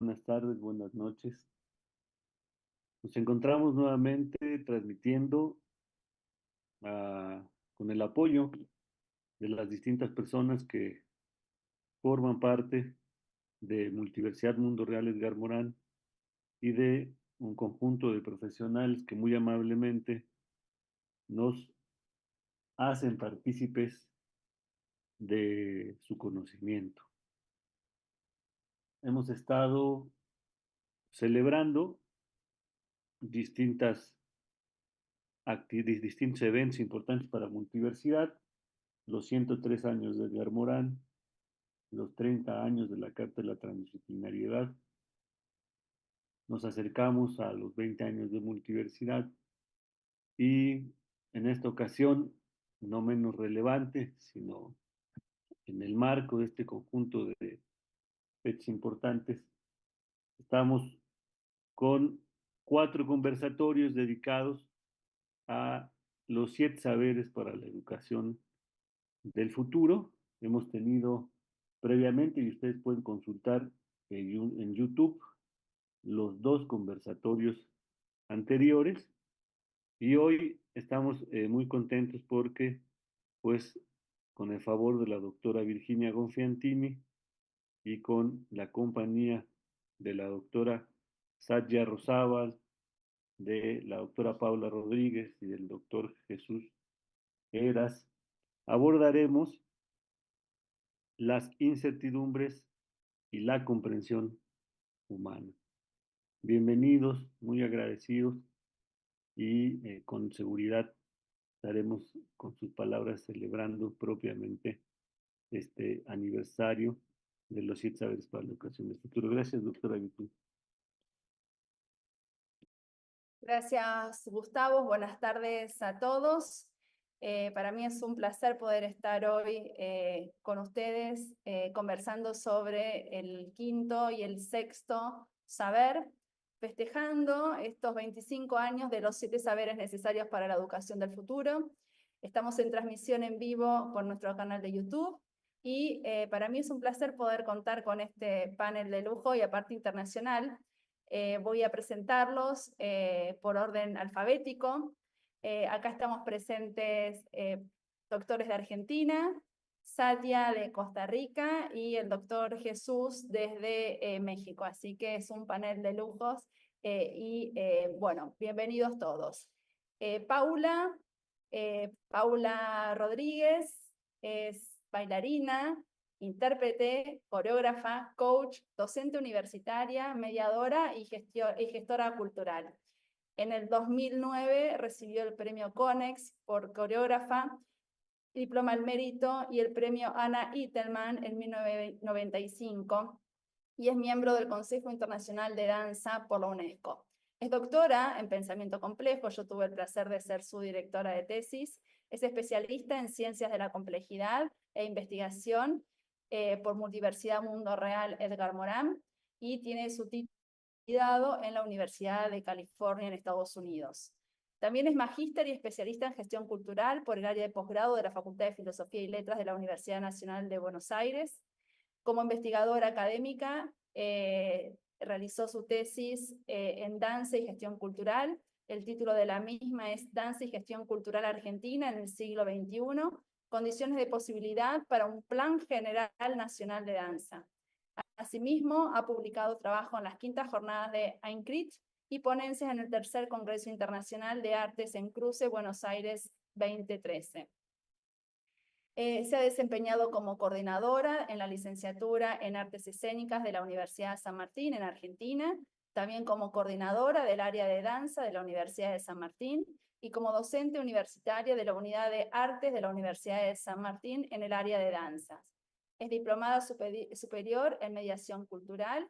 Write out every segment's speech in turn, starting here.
Buenas tardes, buenas noches. Nos encontramos nuevamente transmitiendo con el apoyo de las distintas personas que forman parte de Multiversidad Mundo Real Edgar Morán y de un conjunto de profesionales que muy amablemente nos hacen partícipes de su conocimiento. Hemos estado celebrando distintos eventos importantes para Multiversidad, los 103 años de Edgar Morán, los 30 años de la Carta de la Transdisciplinariedad, nos acercamos a los 20 años de Multiversidad y en esta ocasión, no menos relevante, sino en el marco de este conjunto de fechas importantes, estamos con 4 conversatorios dedicados a los 7 saberes para la educación del futuro. Hemos tenido previamente, y ustedes pueden consultar en YouTube, los 2 conversatorios anteriores, y hoy estamos muy contentos porque, pues, con el favor de la doctora Virginia Gonfiantini y con la compañía de la doctora Satya Rosábal, de la doctora Paula Rodríguez y del doctor Jesús Heras, abordaremos las incertidumbres y la comprensión humana. Bienvenidos, muy agradecidos y con seguridad estaremos con sus palabras celebrando propiamente este aniversario de los 7 saberes para la educación del futuro. Gracias, doctora Vicky. Gracias, Gustavo. Buenas tardes a todos. Para mí es un placer poder estar hoy con ustedes conversando sobre el quinto y el sexto saber, festejando estos 25 años de los 7 saberes necesarios para la educación del futuro. Estamos en transmisión en vivo por nuestro canal de YouTube y para mí es un placer poder contar con este panel de lujo y aparte internacional. Voy a presentarlos por orden alfabético. Acá estamos presentes doctores de Argentina, Satya de Costa Rica y el doctor Jesús desde México. Así que es un panel de lujos bueno, bienvenidos todos. Paula Rodríguez es bailarina, intérprete, coreógrafa, coach, docente universitaria, mediadora y gestora cultural. En el 2009 recibió el premio Conex por coreógrafa, diploma al mérito y el premio Anna Itelman en 1995 y es miembro del Consejo Internacional de Danza por la UNESCO. Es doctora en pensamiento complejo, yo tuve el placer de ser su directora de tesis, es especialista en ciencias de la complejidad e investigación por Multiversidad Mundo Real Edgar Morán y tiene su título en la Universidad de California en Estados Unidos. También es magíster y especialista en gestión cultural por el área de posgrado de la Facultad de Filosofía y Letras de la Universidad Nacional de Buenos Aires. Como investigadora académica, realizó su tesis en danza y gestión cultural. El título de la misma es Danza y gestión cultural argentina en el siglo XXI, condiciones de posibilidad para un plan general nacional de danza. Asimismo, ha publicado trabajo en las quintas jornadas de AINCRIT y ponencias en el tercer Congreso Internacional de Artes en Cruce, Buenos Aires 2013. Se ha desempeñado como coordinadora en la licenciatura en Artes Escénicas de la Universidad de San Martín en Argentina, también como coordinadora del área de danza de la Universidad de San Martín y como docente universitaria de la Unidad de Artes de la Universidad de San Martín en el área de danzas. Es diplomada superior en mediación cultural,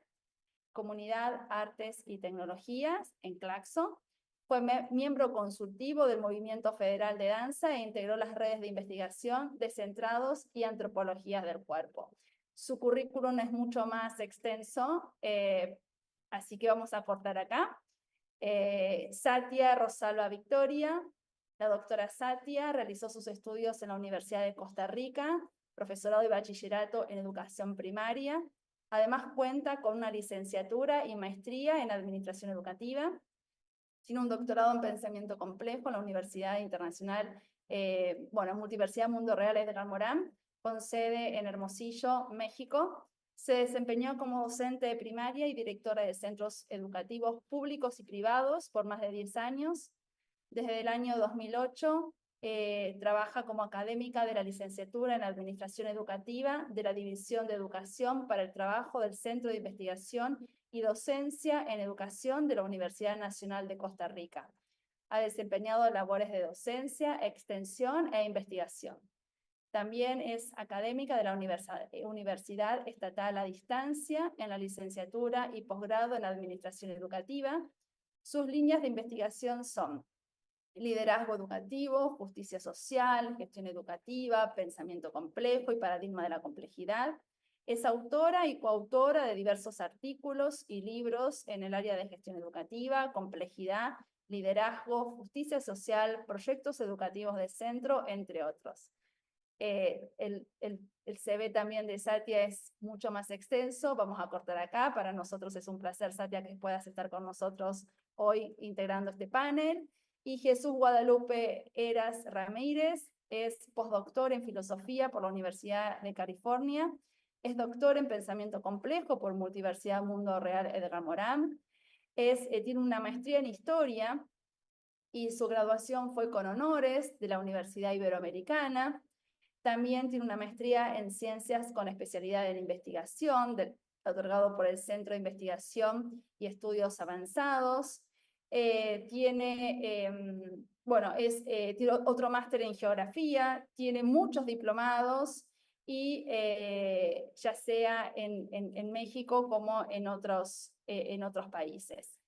comunidad, artes y tecnologías en Claxo. Fue miembro consultivo del Movimiento Federal de Danza e integró las redes de investigación de centrados y antropologías del cuerpo. Su currículum es mucho más extenso, así que vamos a cortar acá. Satya Rosalba Victoria. La doctora Satya realizó sus estudios en la Universidad de Costa Rica, profesorado y bachillerato en educación primaria, Además cuenta con una licenciatura y maestría en Administración Educativa. Tiene un doctorado en Pensamiento Complejo en la Universidad Internacional, Multiversidad Mundo Real Edgar Morán, con sede en Hermosillo, México. Se desempeñó como docente de primaria y directora de centros educativos públicos y privados por más de 10 años. Desde el año 2008 trabaja como académica de la licenciatura en Administración Educativa de la División de Educación para el Trabajo del Centro de Investigación y Docencia en Educación de la Universidad Nacional de Costa Rica. Ha desempeñado labores de docencia, extensión e investigación. También es académica de la Universidad Estatal a Distancia en la licenciatura y posgrado en Administración Educativa. Sus líneas de investigación son liderazgo educativo, justicia social, gestión educativa, pensamiento complejo y paradigma de la complejidad. Es autora y coautora de diversos artículos y libros en el área de gestión educativa, complejidad, liderazgo, justicia social, proyectos educativos de centro, entre otros. El CV también de Satia es mucho más extenso, vamos a cortar acá. Para nosotros es un placer, Satia, que puedas estar con nosotros hoy integrando este panel. Y Jesús Guadalupe Eras Ramírez es postdoctor en filosofía por la Universidad de California, es doctor en pensamiento complejo por Multiversidad Mundo Real Edgar Morán, tiene una maestría en historia y su graduación fue con honores de la Universidad Iberoamericana. También tiene una maestría en ciencias con especialidad en investigación, otorgado por el Centro de Investigación y Estudios Avanzados. Tiene otro máster en geografía, tiene muchos diplomados y ya sea en México como en otros países.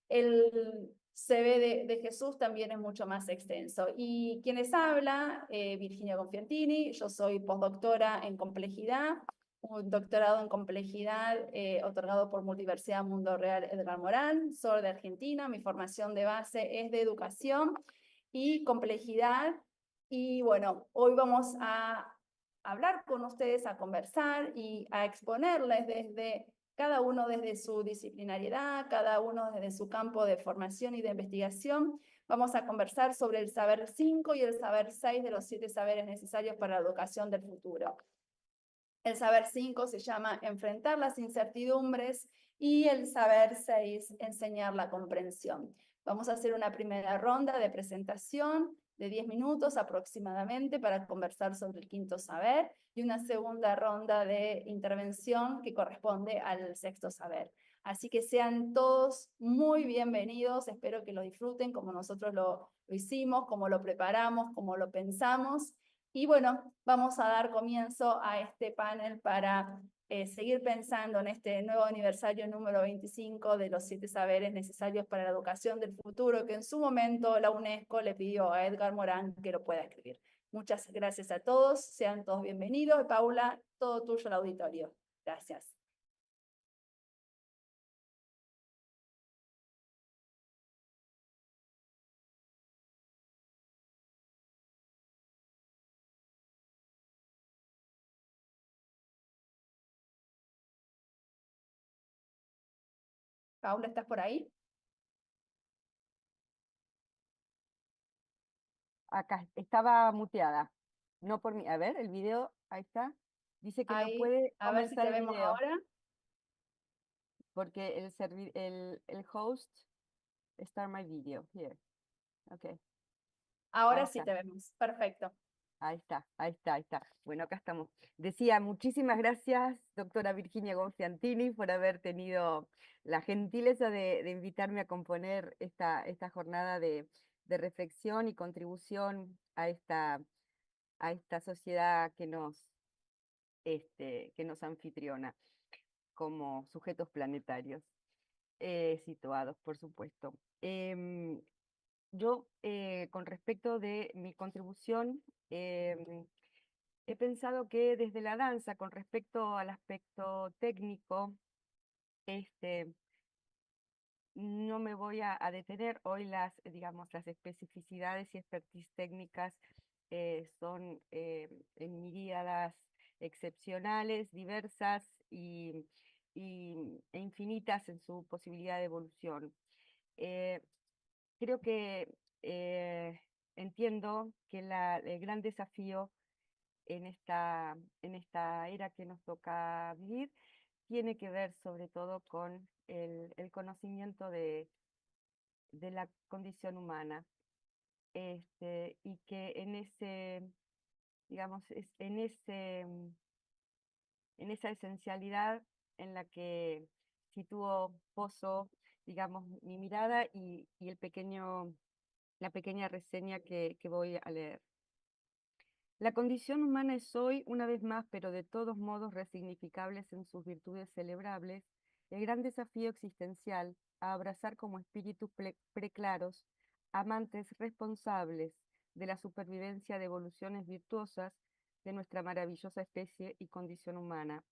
El CV de Jesús también es mucho más extenso. Y quienes habla, Virginia Confiantini, yo soy postdoctora en complejidad, un doctorado en complejidad otorgado por Multiversidad Mundo Real Edgar Morán, soy de Argentina, mi formación de base es de educación y complejidad. Y bueno, hoy vamos a hablar con ustedes, a conversar y a exponerles desde cada uno desde su disciplinariedad, cada uno desde su campo de formación y de investigación. Vamos a conversar sobre el saber 5 y el saber 6 de los 7 saberes necesarios para la educación del futuro. El saber 5 se llama enfrentar las incertidumbres y el saber 6, enseñar la comprensión. Vamos a hacer una primera ronda de presentación de 10 minutos aproximadamente para conversar sobre el quinto saber y una segunda ronda de intervención que corresponde al sexto saber. Así que sean todos muy bienvenidos, espero que lo disfruten como nosotros lo hicimos, como lo preparamos, como lo pensamos. Y bueno, vamos a dar comienzo a este panel para seguir pensando en este nuevo aniversario número 25 de los 7 saberes necesarios para la educación del futuro, que en su momento la UNESCO le pidió a Edgar Morán que lo pueda escribir. Muchas gracias a todos, sean todos bienvenidos. Paula, todo tuyo el auditorio. Gracias. Paula, ¿estás por ahí? Acá, estaba muteada. No por mí. A ver, el video, ahí está. Dice que no Ahí, puede a ver si comenzar te el vemos video ahora. porque el host start my video. Here. Okay. Ahí Ahora sí está. te vemos. Perfecto. Ahí está, ahí está, ahí está. Bueno, acá estamos. Decía, muchísimas gracias, doctora Virginia Gonfiantini, por haber tenido la gentileza de invitarme a componer esta jornada de reflexión y contribución a esta sociedad que nos anfitriona como sujetos planetarios situados, por supuesto. Yo, con respecto de mi contribución, he pensado que desde la danza, con respecto al aspecto técnico, no me voy a detener. Hoy digamos, las especificidades y expertise técnicas son en miríadas excepcionales, diversas e infinitas en su posibilidad de evolución. Creo que entiendo que el gran desafío en esta era que nos toca vivir tiene que ver sobre todo con el conocimiento de la condición humana, y que en ese, digamos, en esa esencialidad en la que poso, digamos, mi mirada y la pequeña reseña que voy a leer. La condición humana es hoy, una vez más, pero de todos modos resignificables en sus virtudes celebrables, el gran desafío existencial a abrazar como espíritus preclaros, amantes responsables de la supervivencia de evoluciones virtuosas de nuestra maravillosa especie y condición humana.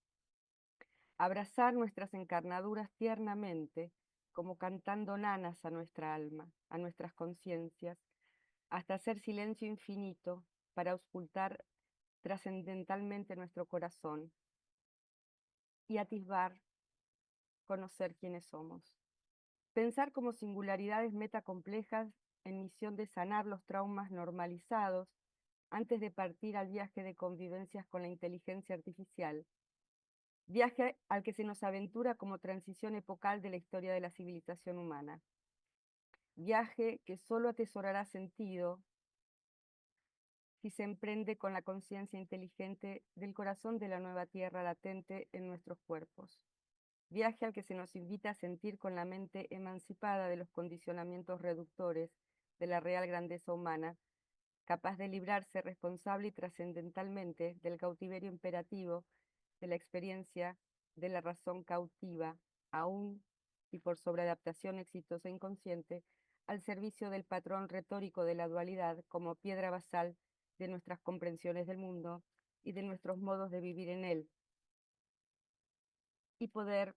Abrazar nuestras encarnaduras tiernamente, como cantando nanas a nuestra alma, a nuestras conciencias, hasta hacer silencio infinito para auscultar trascendentalmente nuestro corazón y atisbar, conocer quiénes somos. Pensar como singularidades metacomplejas en misión de sanar los traumas normalizados antes de partir al viaje de convivencias con la inteligencia artificial, viaje al que se nos aventura como transición epocal de la historia de la civilización humana. Viaje que solo atesorará sentido si se emprende con la conciencia inteligente del corazón de la nueva tierra latente en nuestros cuerpos. Viaje al que se nos invita a sentir con la mente emancipada de los condicionamientos reductores de la real grandeza humana, capaz de librarse responsable y trascendentalmente del cautiverio imperativo de la experiencia de la razón cautiva, aún y por sobreadaptación exitosa e inconsciente, al servicio del patrón retórico de la dualidad como piedra basal de nuestras comprensiones del mundo y de nuestros modos de vivir en él, y poder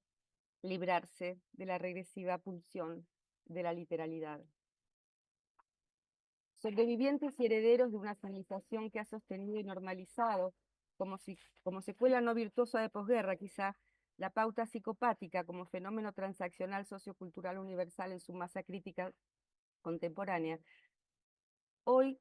librarse de la regresiva pulsión de la literalidad. Sobrevivientes y herederos de una civilización que ha sostenido y normalizado, como secuela no virtuosa de posguerra, quizá la pauta psicopática como fenómeno transaccional sociocultural universal en su masa crítica contemporánea. Hoy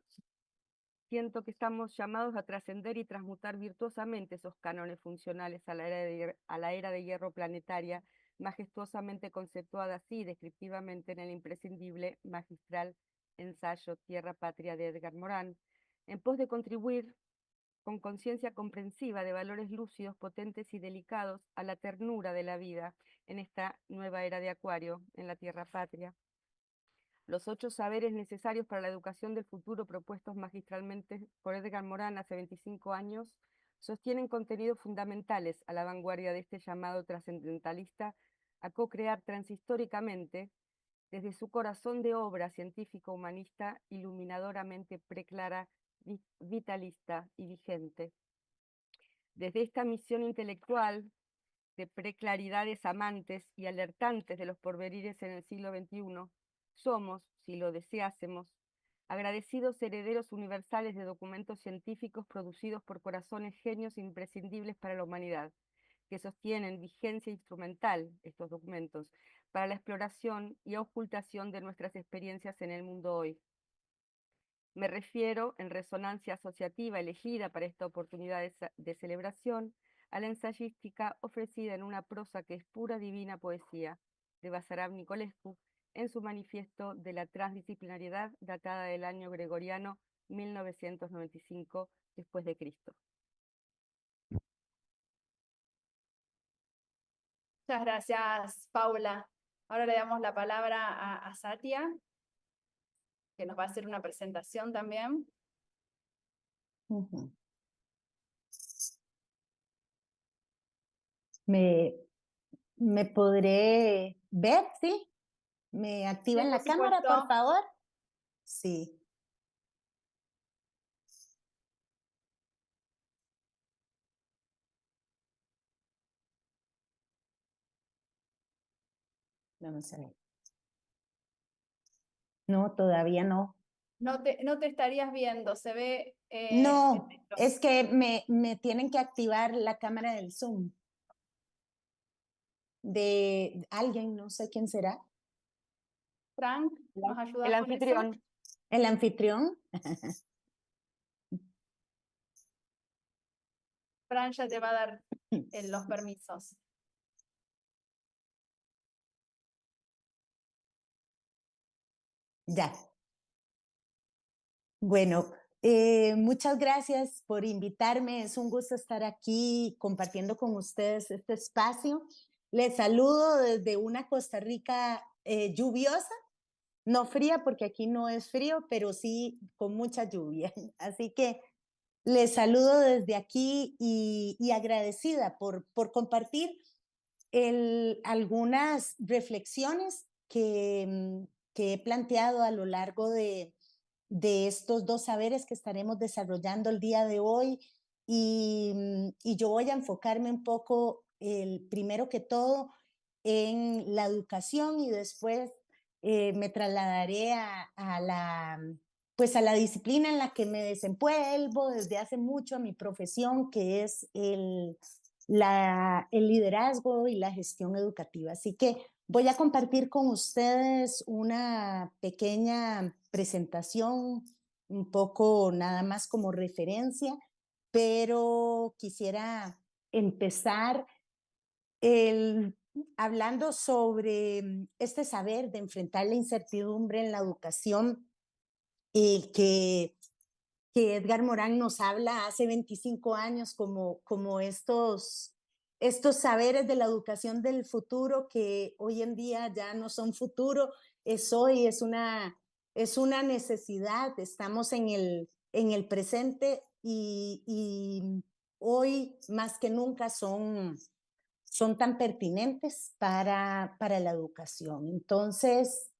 siento que estamos llamados a trascender y transmutar virtuosamente esos cánones funcionales a la era de hierro planetaria, majestuosamente conceptuada así descriptivamente en el imprescindible magistral ensayo Tierra Patria de Edgar Morin, en pos de contribuir con conciencia comprensiva de valores lúcidos, potentes y delicados a la ternura de la vida en esta nueva era de Acuario, en la Tierra Patria. Los 8 saberes necesarios para la educación del futuro propuestos magistralmente por Edgar Morin hace 25 años sostienen contenidos fundamentales a la vanguardia de este llamado trascendentalista a co-crear transhistóricamente desde su corazón de obra científico-humanista iluminadoramente preclara, vitalista y vigente. Desde esta misión intelectual de preclaridades amantes y alertantes de los porvenires en el siglo XXI, somos, si lo deseásemos, agradecidos herederos universales de documentos científicos producidos por corazones genios imprescindibles para la humanidad, que sostienen vigencia instrumental, estos documentos, para la exploración y ocultación de nuestras experiencias en el mundo hoy. Me refiero, en resonancia asociativa elegida para esta oportunidad de celebración, a la ensayística ofrecida en una prosa que es pura divina poesía, de Basarab Nicolescu, en su manifiesto de la transdisciplinariedad datada del año gregoriano 1995 después de Cristo. Muchas gracias, Paula. Ahora le damos la palabra a Satia, que nos va a hacer una presentación también. Ujú. ¿Me podré ver? ¿Sí? ¿Me activan Sí, la por cámara, por supuesto. favor? Sí. Vamos a ver. No, todavía no. No te estarías viendo, se ve el No, texto. es que me tienen que activar la cámara del Zoom. de alguien, no sé quién será, Frank, ¿nos ayudas El con eso? anfitrión. el anfitrión. Fran ya te va a dar los permisos. Ya. Bueno, muchas gracias por invitarme. Es un gusto estar aquí compartiendo con ustedes este espacio. Les saludo desde una Costa Rica lluviosa, no fría porque aquí no es frío, pero sí con mucha lluvia. Así que les saludo desde aquí y agradecida por compartir algunas reflexiones que he planteado a lo largo de estos dos saberes que estaremos desarrollando el día de hoy. Y yo voy a enfocarme un poco, primero que todo, en la educación y después me trasladaré pues a la disciplina en la que me desenvuelvo desde hace mucho, a mi profesión, que es el liderazgo y la gestión educativa. Así que voy a compartir con ustedes una pequeña presentación, un poco nada más como referencia, pero quisiera empezar hablando sobre este saber de enfrentar la incertidumbre en la educación, que Edgar Morán nos habla hace 25 años como estos saberes de la educación del futuro que hoy en día ya no son futuro, es hoy, es una necesidad. Estamos en el presente y hoy más que nunca son tan pertinentes para la educación. Entonces,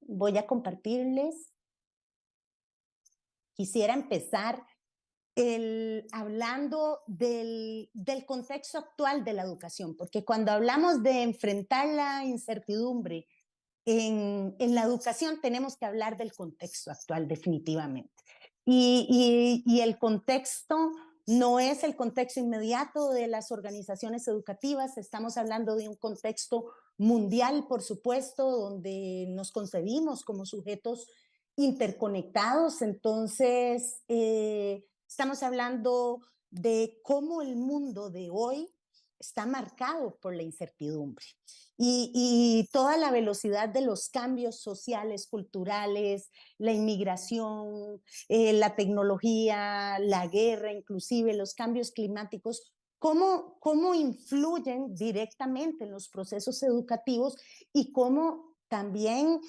voy a compartirles. Quisiera empezar hablando del contexto actual de la educación, porque cuando hablamos de enfrentar la incertidumbre en la educación, tenemos que hablar del contexto actual definitivamente. Y el contexto no es el contexto inmediato de las organizaciones educativas, estamos hablando de un contexto mundial, por supuesto, donde nos concebimos como sujetos interconectados. Entonces, estamos hablando de cómo el mundo de hoy está marcado por la incertidumbre y toda la velocidad de los cambios sociales, culturales, la inmigración, la tecnología, la guerra, inclusive los cambios climáticos, cómo influyen directamente en los procesos educativos y cómo también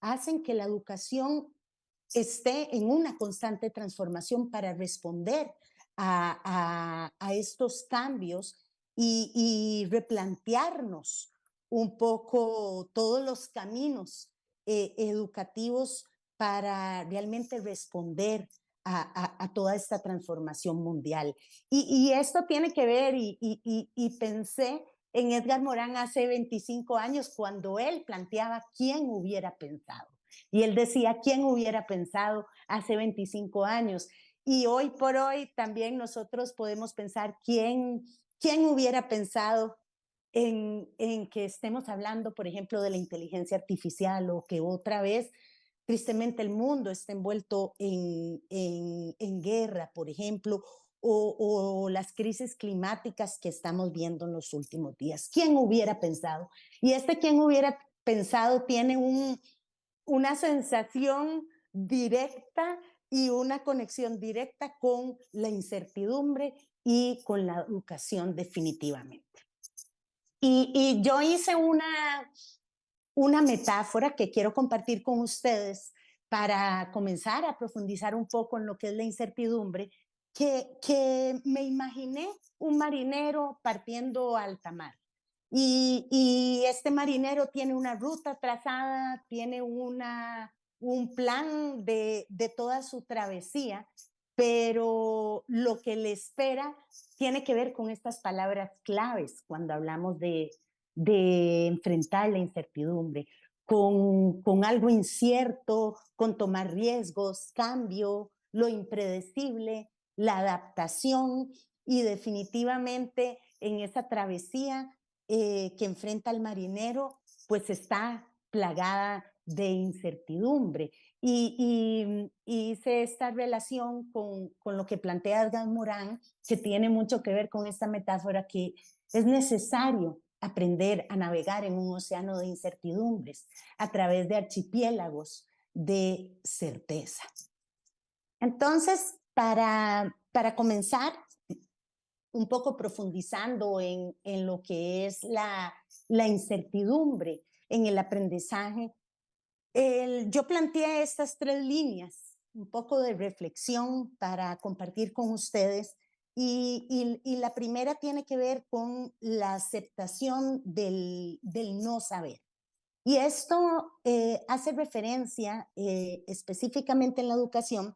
hacen que la educación esté en una constante transformación para responder a estos cambios y replantearnos un poco todos los caminos educativos para realmente responder a toda esta transformación mundial. Y esto tiene que ver, y pensé en Edgar Morán hace 25 años, cuando él planteaba quién hubiera pensado. Y él decía, ¿quién hubiera pensado hace 25 años? Y hoy por hoy también nosotros podemos pensar quién hubiera pensado en que estemos hablando, por ejemplo, de la inteligencia artificial, o que otra vez, tristemente, el mundo está envuelto en guerra, por ejemplo, o las crisis climáticas que estamos viendo en los últimos días. ¿Quién hubiera pensado? Y quién hubiera pensado tiene una sensación directa y una conexión directa con la incertidumbre y con la educación definitivamente. Y yo hice una metáfora que quiero compartir con ustedes para comenzar a profundizar un poco en lo que es la incertidumbre, que me imaginé un marinero partiendo a alta mar. Y este marinero tiene una ruta trazada, tiene un plan de toda su travesía, pero lo que le espera tiene que ver con estas palabras claves cuando hablamos de enfrentar la incertidumbre, con algo incierto, con tomar riesgos, cambio, lo impredecible, la adaptación. y definitivamente en esa travesía que enfrenta el marinero, pues está plagada de incertidumbre. Y hice esta relación con lo que plantea Edgar Morin, que tiene mucho que ver con esta metáfora que es necesario aprender a navegar en un océano de incertidumbres a través de archipiélagos de certeza. Entonces, para comenzar, un poco profundizando en lo que es la incertidumbre en el aprendizaje, yo planteé estas 3 líneas, un poco de reflexión para compartir con ustedes. Y la primera tiene que ver con la aceptación del no saber. Y esto hace referencia específicamente en la educación,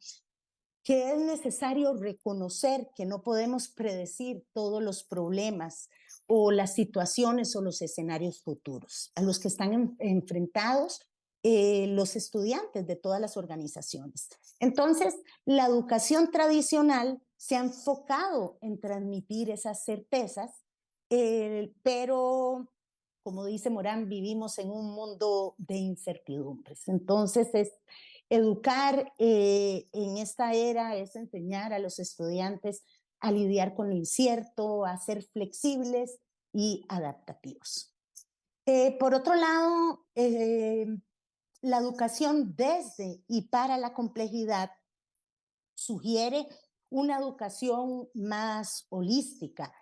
que es necesario reconocer que no podemos predecir todos los problemas o las situaciones o los escenarios futuros a los que están enfrentados los estudiantes de todas las organizaciones. Entonces, la educación tradicional se ha enfocado en transmitir esas certezas, pero, como dice Morán, vivimos en un mundo de incertidumbres. Entonces, educar en esta era es enseñar a los estudiantes a lidiar con lo incierto, a ser flexibles y adaptativos. Por otro lado, la educación desde y para la complejidad sugiere una educación más holística,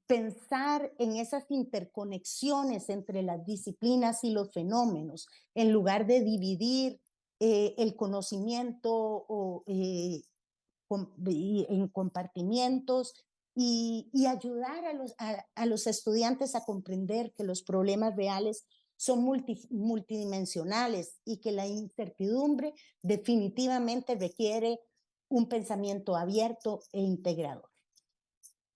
pensar en esas interconexiones entre las disciplinas y los fenómenos, en lugar de dividir el conocimiento en compartimientos y ayudar a los estudiantes a comprender que los problemas reales son multidimensionales y que la incertidumbre definitivamente requiere un pensamiento abierto e integrador.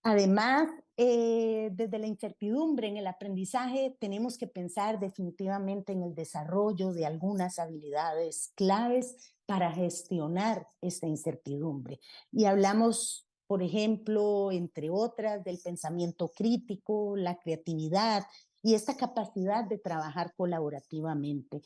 Además, desde la incertidumbre en el aprendizaje tenemos que pensar definitivamente en el desarrollo de algunas habilidades claves para gestionar esta incertidumbre. Y hablamos, por ejemplo, entre otras, del pensamiento crítico, la creatividad y esta capacidad de trabajar colaborativamente.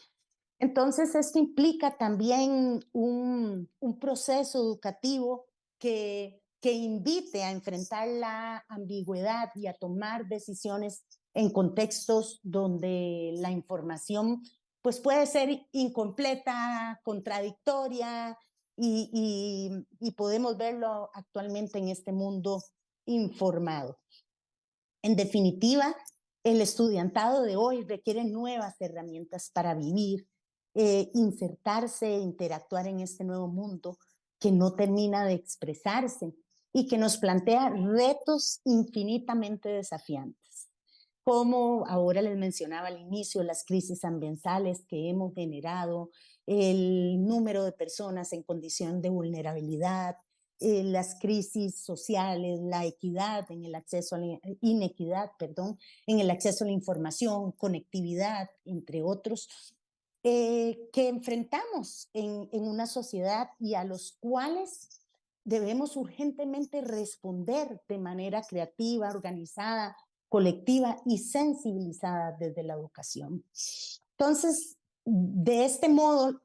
Entonces, esto implica también un proceso educativo que invite a enfrentar la ambigüedad y a tomar decisiones en contextos donde la información pues puede ser incompleta, contradictoria y podemos verlo actualmente en este mundo informado. En definitiva, el estudiantado de hoy requiere nuevas herramientas para vivir, insertarse, interactuar en este nuevo mundo que no termina de expresarse y que nos plantea retos infinitamente desafiantes, como ahora les mencionaba al inicio, las crisis ambientales que hemos generado, el número de personas en condición de vulnerabilidad, las crisis sociales, la equidad en el acceso a la inequidad, perdón, en el acceso a la información, conectividad, entre otros, que enfrentamos en una sociedad y a los cuales debemos urgentemente responder de manera creativa, organizada, colectiva y sensibilizada desde la educación. Entonces, de este modo,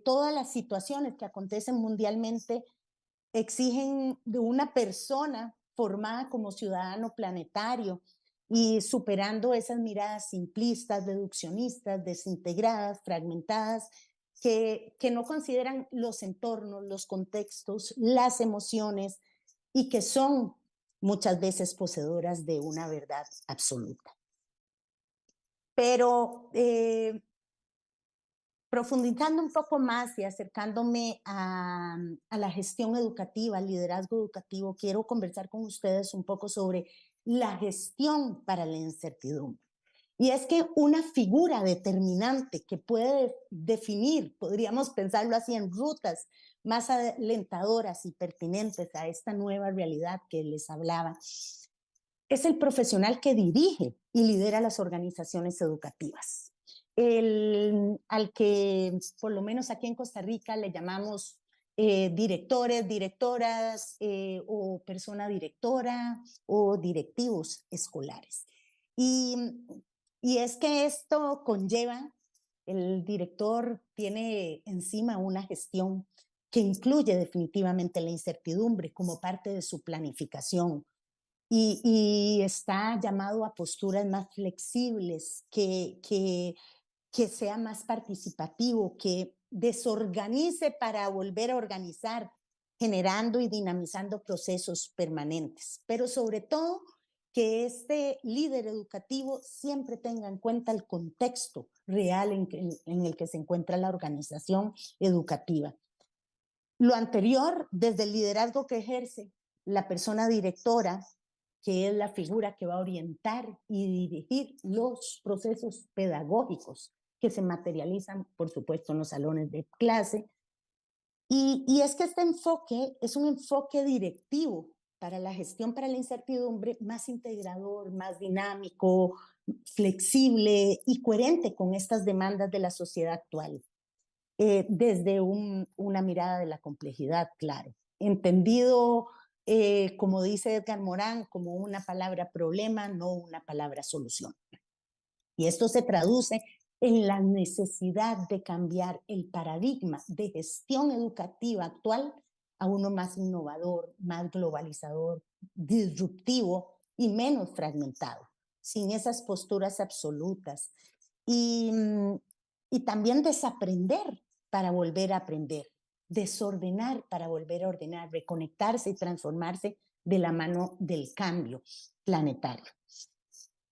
todas las situaciones que acontecen mundialmente exigen de una persona formada como ciudadano planetario y superando esas miradas simplistas, reduccionistas, desintegradas, fragmentadas, que no consideran los entornos, los contextos, las emociones y que son muchas veces poseedoras de una verdad absoluta. Pero profundizando un poco más y acercándome a la gestión educativa, al liderazgo educativo, quiero conversar con ustedes un poco sobre la gestión para la incertidumbre. Y es que una figura determinante que puede definir, podríamos pensarlo así, en rutas más alentadoras y pertinentes a esta nueva realidad que les hablaba, es el profesional que dirige y lidera las organizaciones educativas. Al que, por lo menos aquí en Costa Rica, le llamamos directores, directoras o persona directora o directivos escolares. Y es que esto conlleva, el director tiene encima una gestión que incluye definitivamente la incertidumbre como parte de su planificación y está llamado a posturas más flexibles, que sea más participativo, que desorganice para volver a organizar, generando y dinamizando procesos permanentes. Pero sobre todo, que este líder educativo siempre tenga en cuenta el contexto real en el que se encuentra la organización educativa. Lo anterior, desde el liderazgo que ejerce la persona directora, que es la figura que va a orientar y dirigir los procesos pedagógicos que se materializan, por supuesto, en los salones de clase. Y es que este enfoque es un enfoque directivo para la gestión para la incertidumbre, más integrador, más dinámico, flexible y coherente con estas demandas de la sociedad actual, desde una mirada de la complejidad, claro, entendido, como dice Edgar Morán, como una palabra problema, no una palabra solución. Y esto se traduce en la necesidad de cambiar el paradigma de gestión educativa actual a uno más innovador, más globalizador, disruptivo y menos fragmentado, sin esas posturas absolutas. Y también desaprender para volver a aprender, desordenar para volver a ordenar, reconectarse y transformarse de la mano del cambio planetario.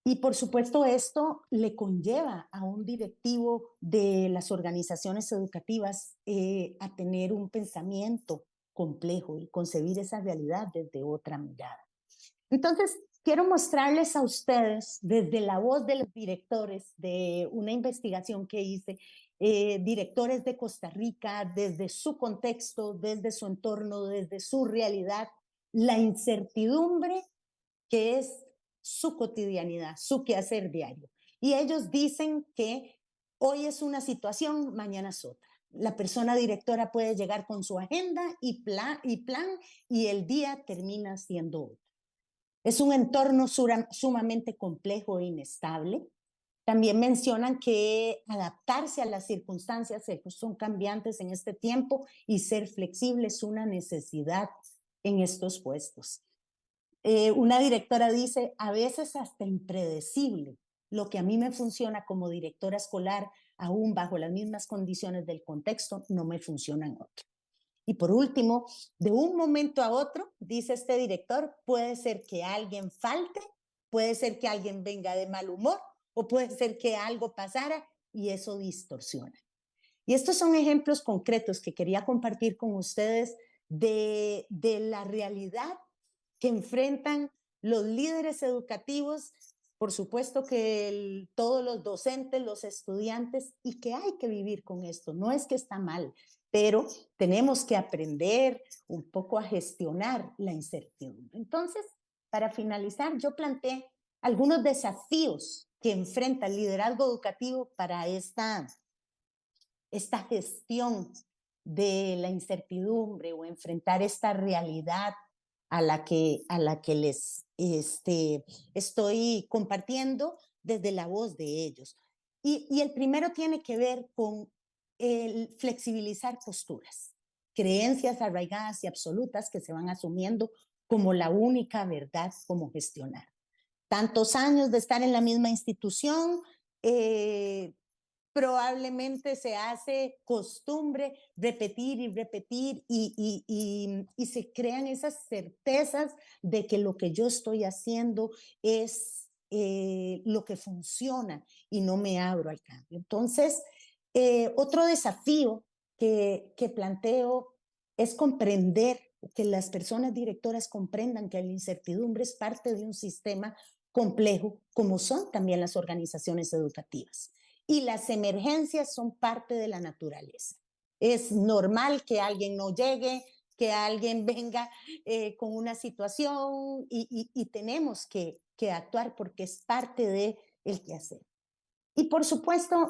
Y por supuesto esto le conlleva a un directivo de las organizaciones educativas a tener un pensamiento complejo y concebir esa realidad desde otra mirada. Entonces, quiero mostrarles a ustedes desde la voz de los directores de una investigación que hice, directores de Costa Rica, desde su contexto, desde su entorno, desde su realidad, la incertidumbre que es su cotidianidad, su quehacer diario. Y ellos dicen que hoy es una situación, mañana es otra. La persona directora puede llegar con su agenda y plan y el día termina siendo otro. Es un entorno sumamente complejo e inestable. También mencionan que adaptarse a las circunstancias son cambiantes en este tiempo y ser flexible es una necesidad en estos puestos. Una directora dice, a veces hasta impredecible, lo que a mí me funciona como directora escolar, aún bajo las mismas condiciones del contexto, no me funciona en otro. Y por último, de un momento a otro, dice este director, puede ser que alguien falte, puede ser que alguien venga de mal humor, o puede ser que algo pasara y eso distorsiona. Y estos son ejemplos concretos que quería compartir con ustedes de la realidad que enfrentan los líderes educativos, por supuesto que todos los docentes, los estudiantes, y que hay que vivir con esto. No es que está mal, pero tenemos que aprender un poco a gestionar la incertidumbre. Entonces, para finalizar, yo planteé algunos desafíos que enfrenta el liderazgo educativo para esta gestión de la incertidumbre o enfrentar esta realidad a la que les estoy compartiendo desde la voz de ellos. Y el primero tiene que ver con el flexibilizar posturas, creencias arraigadas y absolutas que se van asumiendo como la única verdad como gestionar. Tantos años de estar en la misma institución, probablemente se hace costumbre repetir y repetir y se crean esas certezas de que lo que yo estoy haciendo es lo que funciona y no me abro al cambio. Entonces, otro desafío que planteo es comprender, que las personas directoras comprendan que la incertidumbre es parte de un sistema complejo, como son también las organizaciones educativas. Y las emergencias son parte de la naturaleza. Es normal que alguien no llegue, que alguien venga con una situación y tenemos que actuar porque es parte del quehacer. Y por supuesto,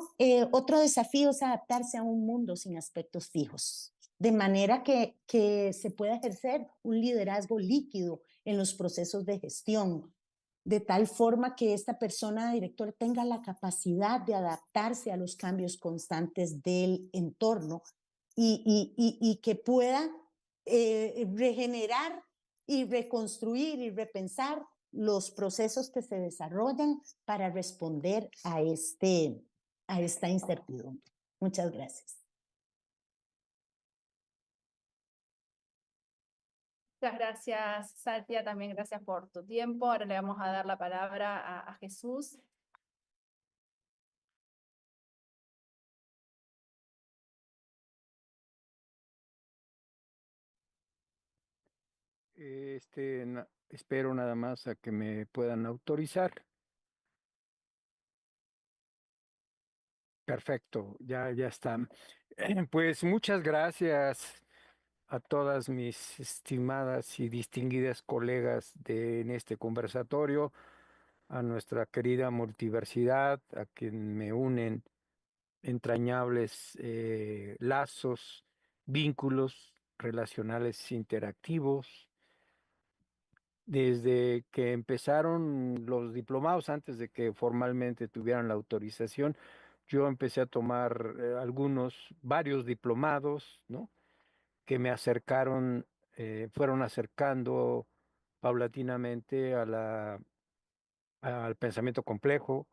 otro desafío es adaptarse a un mundo sin aspectos fijos. de manera que se pueda ejercer un liderazgo líquido en los procesos de gestión, de tal forma que esta persona, director, tenga la capacidad de adaptarse a los cambios constantes del entorno y que pueda regenerar y reconstruir y repensar los procesos que se desarrollan para responder a esta incertidumbre. Muchas gracias. Muchas gracias, Satia, también gracias por tu tiempo. Ahora le vamos a dar la palabra a Jesús. Espero nada más a que me puedan autorizar. Perfecto, ya está. Pues muchas gracias a todas mis estimadas y distinguidas colegas en este conversatorio, a nuestra querida multiversidad, a quien me unen entrañables lazos, vínculos relacionales interactivos. Desde que empezaron los diplomados, antes de que formalmente tuvieran la autorización, yo empecé a tomar varios diplomados, ¿no? Que me acercaron, fueron acercando paulatinamente al pensamiento complejo,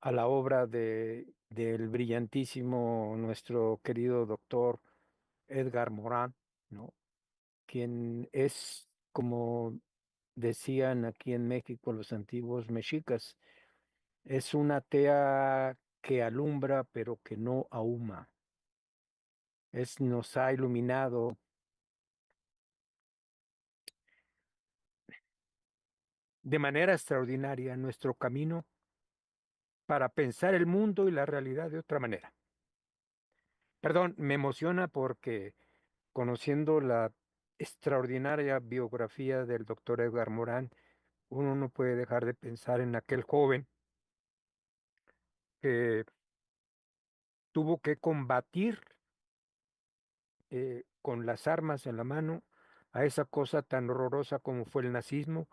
a la obra del brillantísimo nuestro querido doctor Edgar Morán, ¿no? Quien es, como decían aquí en México los antiguos mexicas, es una tea que alumbra pero que no ahuma. Nos ha iluminado de manera extraordinaria nuestro camino para pensar el mundo y la realidad de otra manera. Perdón, me emociona porque conociendo la extraordinaria biografía del doctor Edgar Morán, uno no puede dejar de pensar en aquel joven que tuvo que combatir con las armas en la mano a esa cosa tan horrorosa como fue el nazismo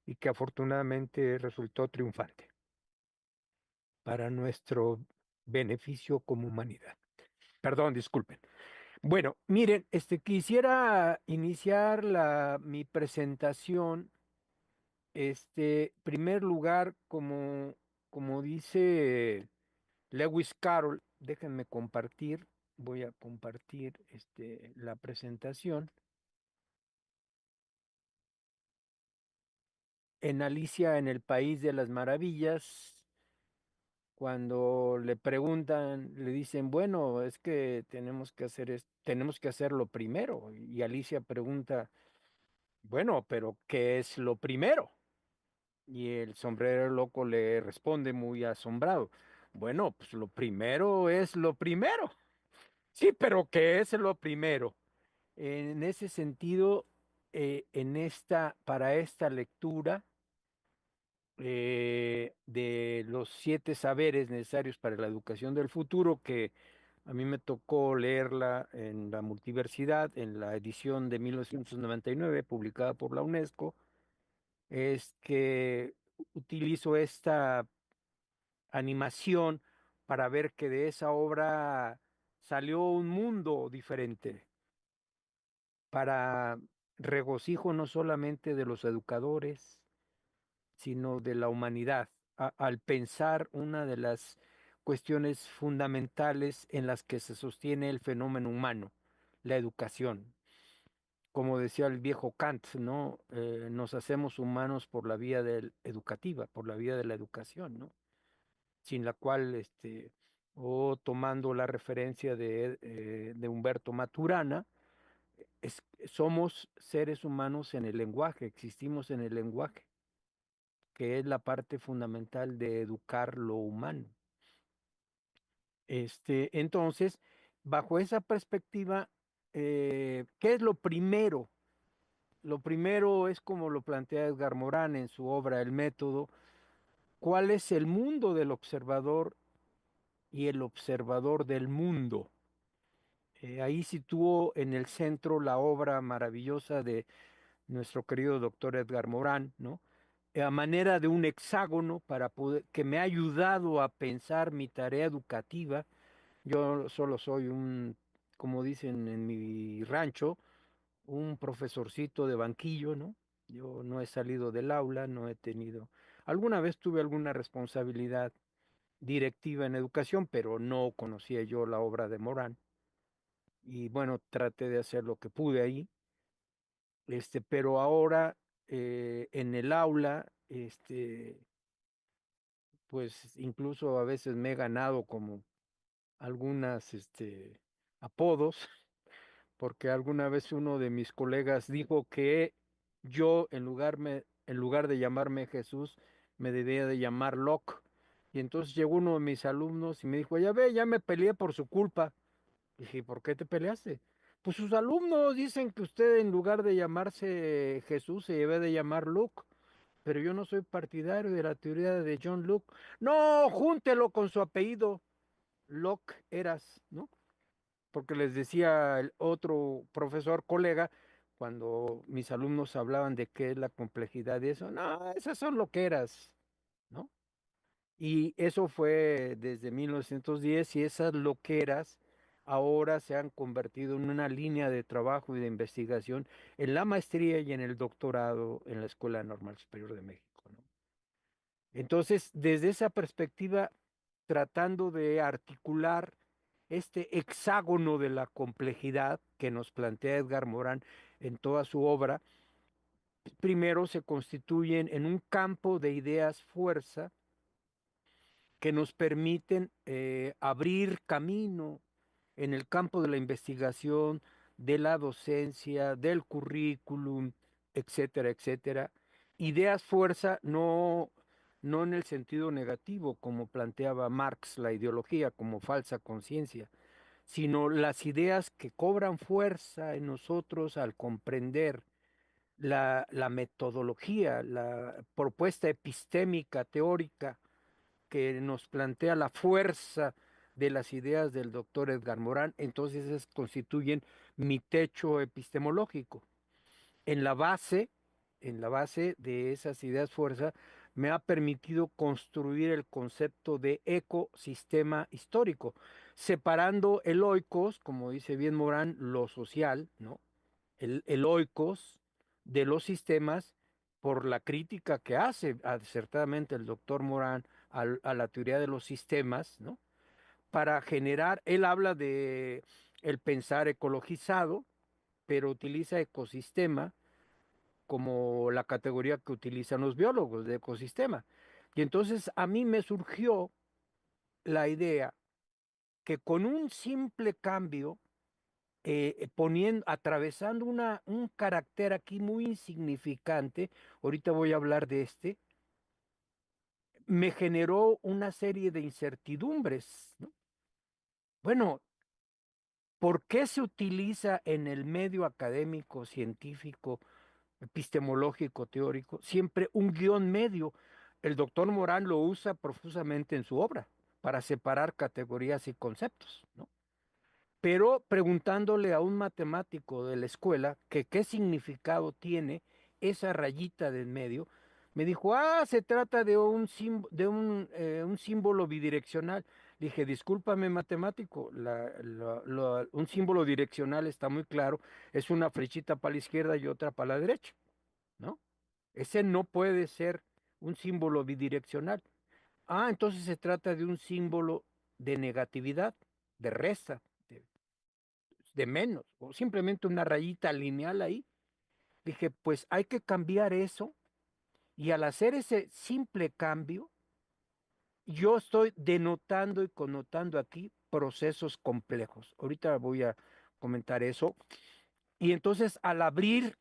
y que afortunadamente resultó triunfante para nuestro beneficio como humanidad. Perdón, disculpen. Bueno, miren, quisiera iniciar mi presentación, primer lugar, como dice Lewis Carroll, déjenme compartir, voy a compartir la presentación. En Alicia en el País de las Maravillas, cuando le preguntan, le dicen, bueno, es que tenemos que hacerlo primero. Y Alicia pregunta, bueno, pero ¿qué es lo primero? Y el sombrero loco le responde muy asombrado, bueno, pues lo primero es lo primero. Sí, pero ¿qué es lo primero? En ese sentido, para esta lectura, de los 7 saberes necesarios para la educación del futuro, que a mí me tocó leerla en la Multiversidad, en la edición de 1999, publicada por la UNESCO, es que utilizo esta animación para ver que de esa obra salió un mundo diferente, para regocijo no solamente de los educadores, sino de la humanidad, al pensar una de las cuestiones fundamentales en las que se sostiene el fenómeno humano, la educación. Como decía el viejo Kant, ¿no? Nos hacemos humanos por la vía educativa, por la vía de la educación, ¿no? Sin la cual, o tomando la referencia de Humberto Maturana, somos seres humanos en el lenguaje, existimos en el lenguaje, que es la parte fundamental de educar lo humano. Entonces, bajo esa perspectiva, ¿qué es lo primero? Lo primero es como lo plantea Edgar Morán en su obra El Método, ¿cuál es el mundo del observador y el observador del mundo? Ahí sitúo en el centro la obra maravillosa de nuestro querido doctor Edgar Morán, ¿no? A manera de un hexágono para poder, que me ha ayudado a pensar mi tarea educativa. Yo solo soy un, como dicen en mi rancho, un profesorcito de banquillo, ¿no? Yo no he salido del aula, no he tenido, alguna vez tuve alguna responsabilidad directiva en educación, pero no conocía yo la obra de Morán. Y bueno, traté de hacer lo que pude ahí, pero ahora en el aula, pues incluso a veces me he ganado como algunas, apodos, porque alguna vez uno de mis colegas dijo que yo, en lugar de llamarme Jesús, me debía de llamar Locke. Y entonces llegó uno de mis alumnos y me dijo, ya ve, ya me peleé por su culpa. Dije, ¿por qué te peleaste? Pues sus alumnos dicen que usted en lugar de llamarse Jesús se debe de llamar Luke, pero yo no soy partidario de la teoría de John Luke. No, júntelo con su apellido, Locke eras, ¿no? Porque les decía el otro profesor colega, cuando mis alumnos hablaban de qué es la complejidad de eso, no, esas son loqueras, ¿no? Y eso fue desde 1910 y esas loqueras ahora se han convertido en una línea de trabajo y de investigación en la maestría y en el doctorado en la Escuela Normal Superior de México, ¿no? Entonces, desde esa perspectiva, tratando de articular este hexágono de la complejidad que nos plantea Edgar Morán en toda su obra, primero se constituyen en un campo de ideas fuerza que nos permiten abrir camino en el campo de la investigación, de la docencia, del currículum, etcétera, etcétera. Ideas fuerza no en el sentido negativo, como planteaba Marx la ideología, como falsa conciencia, sino las ideas que cobran fuerza en nosotros al comprender la metodología, la propuesta epistémica, teórica, que nos plantea la fuerza de las ideas del doctor Edgar Morán, entonces constituyen mi techo epistemológico. En la base, en la base de esas ideas fuerza, me ha permitido construir el concepto de ecosistema histórico, separando el oikos, como dice bien Morán, lo social, ¿no? El oikos de los sistemas por la crítica que hace acertadamente el doctor Morán a la teoría de los sistemas, ¿no? Para generar, él habla de el pensar ecologizado, pero utiliza ecosistema como la categoría que utilizan los biólogos de ecosistema. Y entonces a mí me surgió la idea que con un simple cambio, atravesando un carácter aquí muy insignificante, ahorita voy a hablar de me generó una serie de incertidumbres, ¿no? Bueno, ¿por qué se utiliza en el medio académico, científico, epistemológico, teórico, siempre un guión medio? El doctor Morán lo usa profusamente en su obra para separar categorías y conceptos, ¿no? Pero preguntándole a un matemático de la escuela que qué significado tiene esa rayita del medio, me dijo, se trata de un símbolo bidireccional. Le dije, discúlpame matemático, un símbolo direccional está muy claro, es una flechita para la izquierda y otra para la derecha, ¿no? Ese no puede ser un símbolo bidireccional. Entonces se trata de un símbolo de negatividad, de resta, de menos, o simplemente una rayita lineal ahí. Dije, pues hay que cambiar eso, y al hacer ese simple cambio, yo estoy denotando y connotando aquí procesos complejos. Ahorita voy a comentar eso. Y entonces al abrir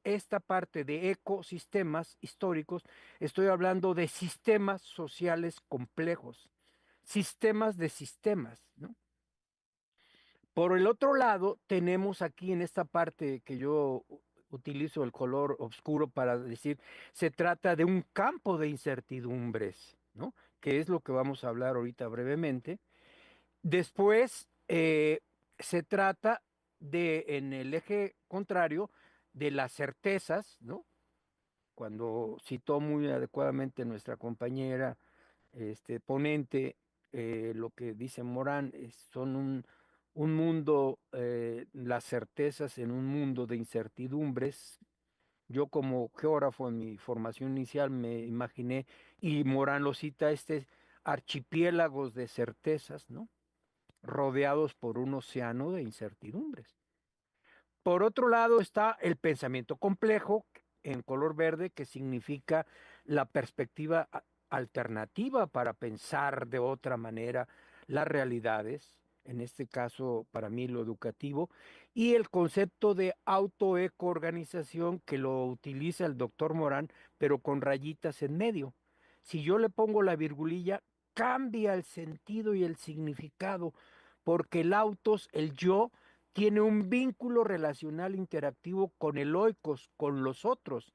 esta parte de ecosistemas históricos, estoy hablando de sistemas sociales complejos, sistemas de sistemas, ¿no? Por el otro lado, tenemos aquí en esta parte que yo utilizo el color oscuro para decir, se trata de un campo de incertidumbres, ¿no? Que es lo que vamos a hablar ahorita brevemente. Después, se trata de, en el eje contrario, de las certezas, ¿no? Cuando citó muy adecuadamente nuestra compañera ponente, lo que dice Morán, son un mundo, las certezas en un mundo de incertidumbres. Yo como geógrafo en mi formación inicial me imaginé, y Morán lo cita, archipiélagos de certezas, ¿no? Rodeados por un océano de incertidumbres. Por otro lado está el pensamiento complejo en color verde, que significa la perspectiva alternativa para pensar de otra manera las realidades, en este caso para mí lo educativo, y el concepto de autoecoorganización, que lo utiliza el doctor Morán, pero con rayitas en medio. Si yo le pongo la virgulilla, cambia el sentido y el significado, porque el autos, el yo, tiene un vínculo relacional interactivo con el oikos, con los otros,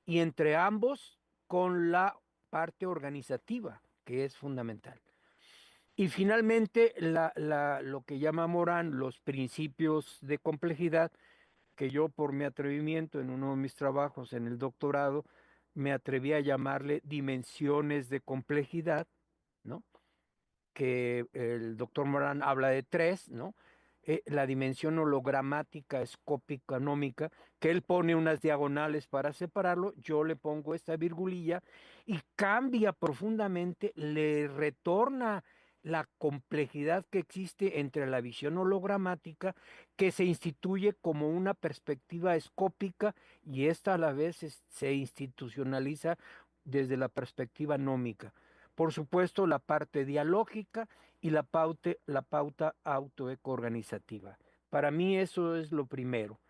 y entre ambos con la parte organizativa, que es fundamental. Y finalmente, lo que llama Morán los principios de complejidad, que yo por mi atrevimiento en uno de mis trabajos en el doctorado, me atreví a llamarle dimensiones de complejidad, ¿no? Que el doctor Morán habla de tres, ¿no? La dimensión hologramática, escópica, anómica, que él pone unas diagonales para separarlo, yo le pongo esta virgulilla y cambia profundamente, le retorna la complejidad que existe entre la visión hologramática, que se instituye como una perspectiva escópica, y esta a la vez se institucionaliza desde la perspectiva anómica. Por supuesto, la parte dialógica y la pauta autoecoorganizativa. Para mí eso es lo primero.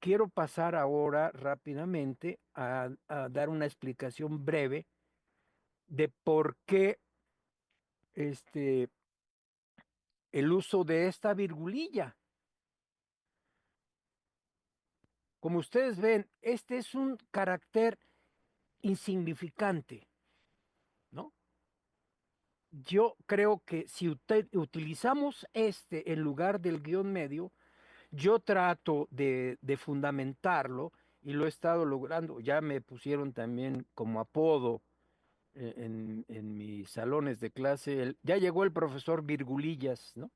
Quiero pasar ahora rápidamente a dar una explicación breve de por qué el uso de esta virgulilla. Como ustedes ven, este es un carácter insignificante, ¿no? Yo creo que si utilizamos en lugar del guión medio, yo trato de fundamentarlo, y lo he estado logrando. Ya me pusieron también como apodo en mis salones de clase, ya llegó el profesor Virgulillas, ¿no?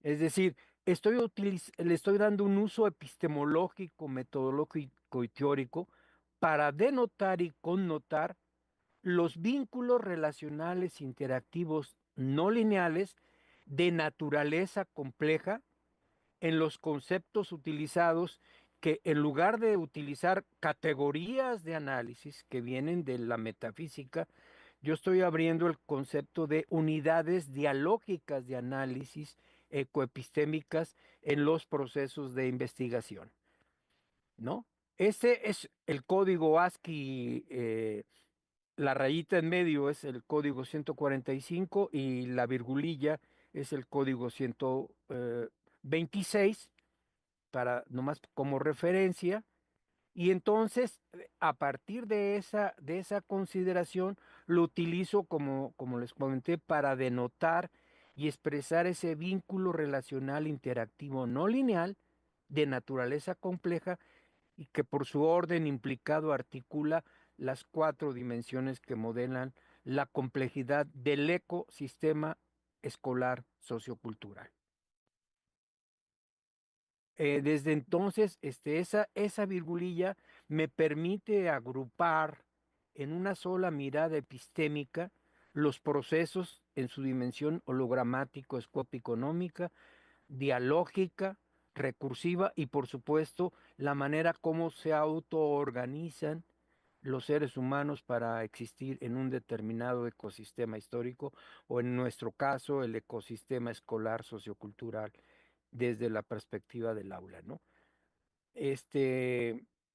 Es decir, le estoy dando un uso epistemológico, metodológico y teórico para denotar y connotar los vínculos relacionales interactivos no lineales de naturaleza compleja en los conceptos utilizados, que en lugar de utilizar categorías de análisis que vienen de la metafísica, yo estoy abriendo el concepto de unidades dialógicas de análisis ecoepistémicas en los procesos de investigación, ¿no? Ese es el código ASCII, la rayita en medio es el código 145 y la virgulilla es el código 126, para nomás como referencia. Y entonces, a partir de esa consideración, lo utilizo como les comenté, para denotar y expresar ese vínculo relacional interactivo no lineal de naturaleza compleja, y que por su orden implicado articula las cuatro dimensiones que modelan la complejidad del ecosistema escolar sociocultural. Desde entonces, esa virgulilla me permite agrupar en una sola mirada epistémica los procesos en su dimensión hologramático, escópico-económica, dialógica, recursiva, y por supuesto la manera como se autoorganizan los seres humanos para existir en un determinado ecosistema histórico, o en nuestro caso el ecosistema escolar sociocultural desde la perspectiva del aula, ¿no?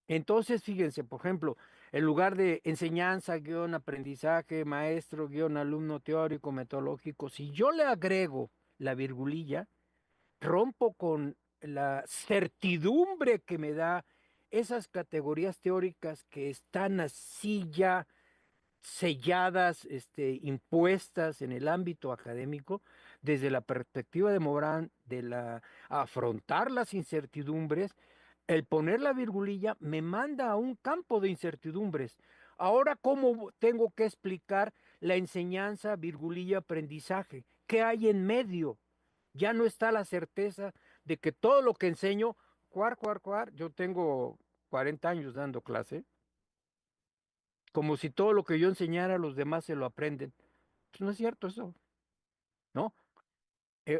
Entonces, fíjense, por ejemplo, en lugar de enseñanza, guión, aprendizaje, maestro, guión, alumno teórico, metodológico, si yo le agrego la virgulilla, rompo con la certidumbre que me da esas categorías teóricas que están así ya selladas, impuestas en el ámbito académico, desde la perspectiva de Morán, de afrontar las incertidumbres, el poner la virgulilla me manda a un campo de incertidumbres. Ahora, ¿cómo tengo que explicar la enseñanza, virgulilla, aprendizaje? ¿Qué hay en medio? Ya no está la certeza de que todo lo que enseño, yo tengo 40 años dando clase, como si todo lo que yo enseñara los demás se lo aprenden. Pues no es cierto eso, ¿no?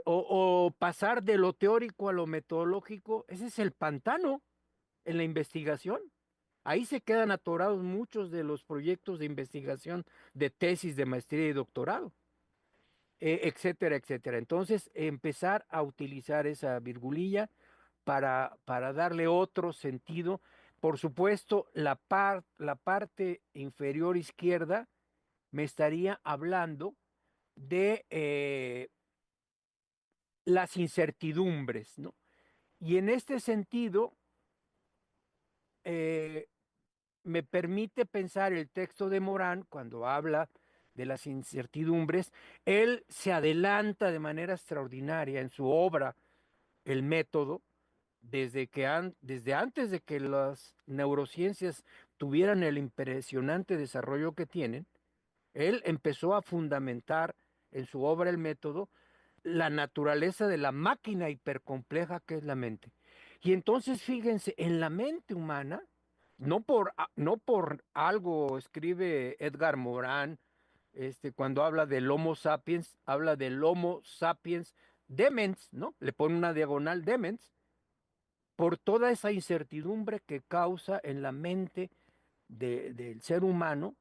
O pasar de lo teórico a lo metodológico, ese es el pantano en la investigación. Ahí se quedan atorados muchos de los proyectos de investigación, de tesis, de maestría y doctorado, etcétera, etcétera. Entonces, empezar a utilizar esa virgulilla para darle otro sentido. Por supuesto, la parte inferior izquierda me estaría hablando de las incertidumbres, ¿no? Y en este sentido, eh, me permite pensar el texto de Morán cuando habla de las incertidumbres. Él se adelanta de manera extraordinaria en su obra, El método, desde antes de que las neurociencias tuvieran el impresionante desarrollo que tienen. Él empezó a fundamentar en su obra El método la naturaleza de la máquina hipercompleja que es la mente. Y entonces fíjense, en la mente humana, no por algo escribe Edgar Morin, cuando habla del Homo sapiens, habla del Homo sapiens demens, ¿no? Le pone una diagonal demens, por toda esa incertidumbre que causa en la mente del ser humano,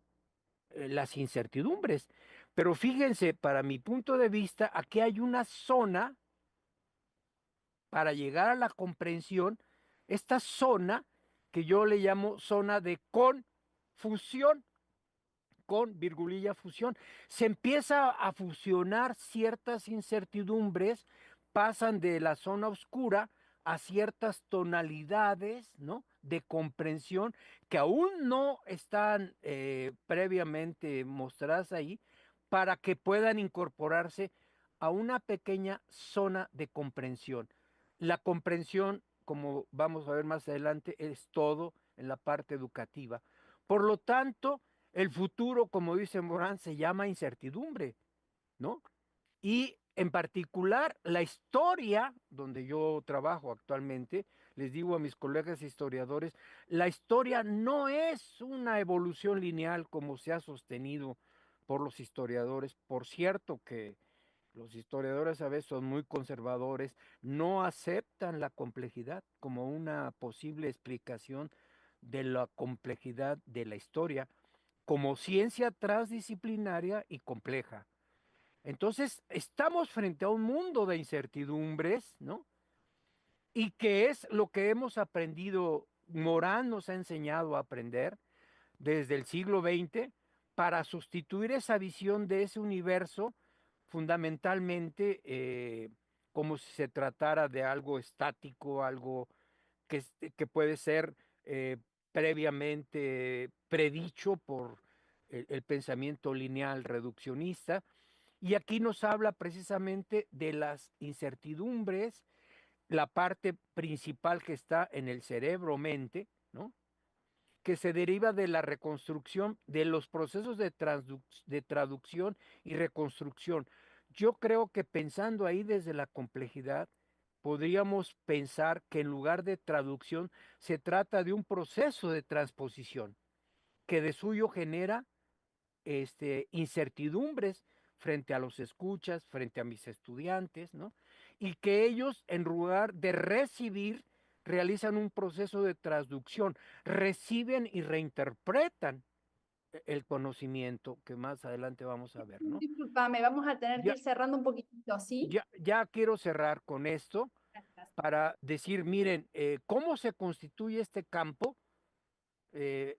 las incertidumbres. Pero fíjense, para mi punto de vista, aquí hay una zona para llegar a la comprensión, esta zona que yo le llamo zona de confusión, con virgulilla fusión. Se empieza a fusionar ciertas incertidumbres, pasan de la zona oscura a ciertas tonalidades, ¿no?, de comprensión que aún no están previamente mostradas ahí, para que puedan incorporarse a una pequeña zona de comprensión. La comprensión, como vamos a ver más adelante, es todo en la parte educativa. Por lo tanto, el futuro, como dice Morán, se llama incertidumbre, ¿no? Y en particular, la historia, donde yo trabajo actualmente, les digo a mis colegas historiadores, la historia no es una evolución lineal como se ha sostenido por los historiadores. Por cierto que los historiadores a veces son muy conservadores, no aceptan la complejidad como una posible explicación de la complejidad de la historia como ciencia transdisciplinaria y compleja. Entonces, estamos frente a un mundo de incertidumbres, ¿no? Y que es lo que hemos aprendido, Morán nos ha enseñado a aprender desde el siglo XX para sustituir esa visión de ese universo fundamentalmente como si se tratara de algo estático, algo que puede ser eh, previamente predicho por el pensamiento lineal reduccionista. Y aquí nos habla precisamente de las incertidumbres, la parte principal que está en el cerebro-mente, ¿no?, que se deriva de la reconstrucción, de los procesos de traducción y reconstrucción. Yo creo que pensando ahí desde la complejidad, podríamos pensar que en lugar de traducción se trata de un proceso de transposición que de suyo genera incertidumbres frente a los escuchas, frente a mis estudiantes, ¿no? Y que ellos, en lugar de recibir, realizan un proceso de traducción, reciben y reinterpretan el conocimiento que más adelante vamos a ver, ¿no? Disculpame, vamos a tener que Ya, ir cerrando un poquitito, ¿sí? ya quiero cerrar con esto para decir, miren, ¿cómo se constituye este campo? Eh,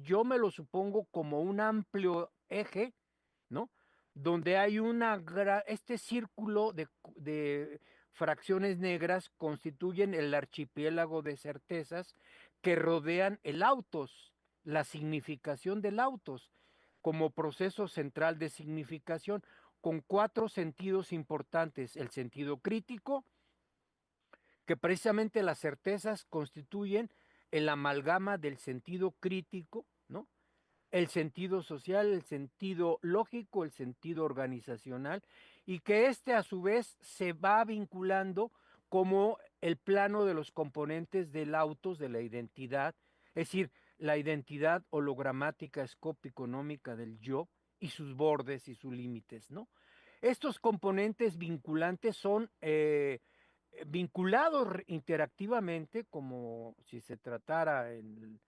yo me lo supongo como un amplio eje, ¿no?, donde hay este círculo de fracciones negras constituyen el archipiélago de certezas que rodean el autos, la significación del autos. como proceso central de significación, con 4 sentidos importantes: el sentido crítico, que precisamente las certezas constituyen el amalgama del sentido crítico, ¿no? El sentido social, el sentido lógico, el sentido organizacional, y que a su vez se va vinculando como el plano de los componentes del autos, de la identidad, es decir, la identidad hologramática escópico-económica del yo y sus bordes y sus límites, ¿no? Estos componentes vinculantes son vinculados interactivamente, como si se tratara en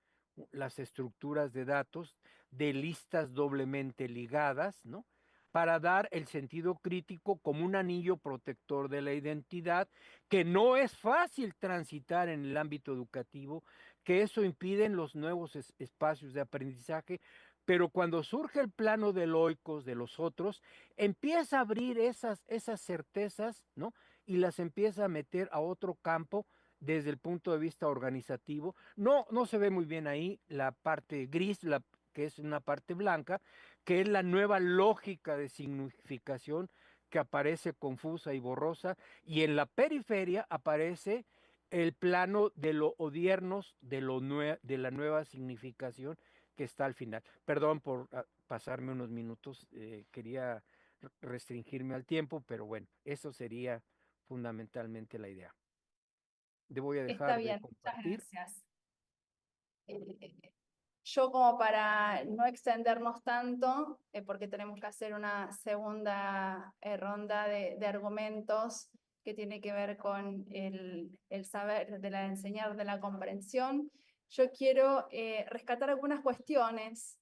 las estructuras de datos, de listas doblemente ligadas, ¿no? Para dar el sentido crítico como un anillo protector de la identidad, que no es fácil transitar en el ámbito educativo, que eso impide en los nuevos espacios de aprendizaje, pero cuando surge el plano del oikos, de los otros, empieza a abrir esas certezas, ¿no? Y las empieza a meter a otro campo desde el punto de vista organizativo. No se ve muy bien ahí la parte gris, que es una parte blanca, que es la nueva lógica de significación que aparece confusa y borrosa, y en la periferia aparece el plano de lo odiernos, de la nueva significación que está al final. Perdón por pasarme unos minutos, quería restringirme al tiempo, pero bueno, eso sería fundamentalmente la idea. Voy a Está dejar de bien, muchas compartir. gracias. Yo como para no extendernos tanto, porque tenemos que hacer una segunda ronda de argumentos que tiene que ver con el saber de la enseñar, de la comprensión, yo quiero rescatar algunas cuestiones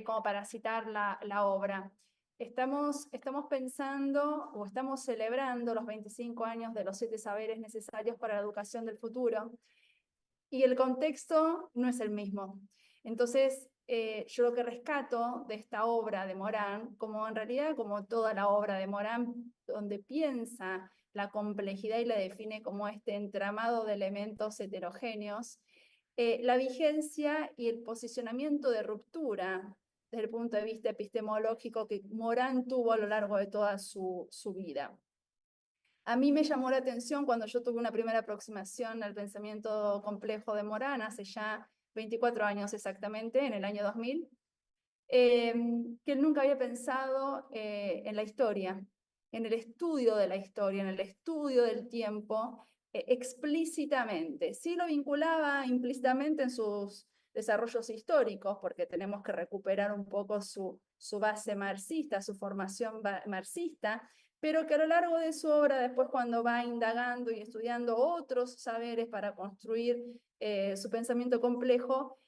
como para citar la obra. Estamos pensando o estamos celebrando los 25 años de los 7 saberes necesarios para la educación del futuro, y el contexto no es el mismo. Entonces, yo lo que rescato de esta obra de Morán, como en realidad como toda la obra de Morán, donde piensa la complejidad y la define como este entramado de elementos heterogéneos, la vigencia y el posicionamiento de ruptura desde el punto de vista epistemológico que Morán tuvo a lo largo de toda su vida. A mí me llamó la atención cuando yo tuve una primera aproximación al pensamiento complejo de Morán, hace ya 24 años exactamente, en el año 2000, que él nunca había pensado en la historia, en el estudio de la historia, en el estudio del tiempo, explícitamente. Sí lo vinculaba implícitamente en sus desarrollos históricos, porque tenemos que recuperar un poco su base marxista, su formación marxista, pero que a lo largo de su obra, después cuando va indagando y estudiando otros saberes para construir su pensamiento complejo,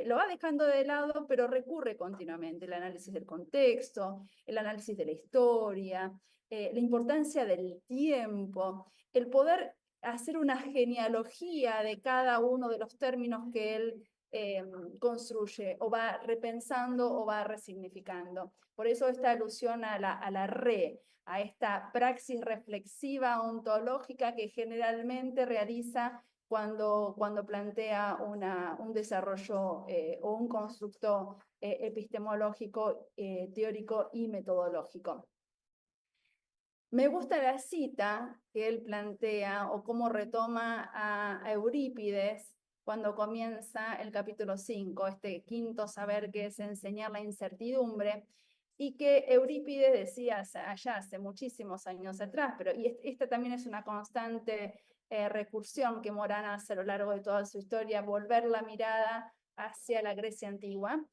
lo va dejando de lado, pero recurre continuamente el análisis del contexto, el análisis de la historia, la importancia del tiempo, el poder hacer una genealogía de cada uno de los términos que él construye, o va repensando o va resignificando. Por eso esta alusión a a esta praxis reflexiva ontológica que generalmente realiza cuando plantea un desarrollo o un constructo epistemológico, teórico y metodológico. Me gusta la cita que él plantea o cómo retoma a Eurípides cuando comienza el capítulo 5, este quinto saber que es enseñar la incertidumbre, y que Eurípides decía allá hace muchísimos años atrás, pero esta también es una constante recursión que Morán hace a lo largo de toda su historia, volver la mirada hacia la Grecia antigua.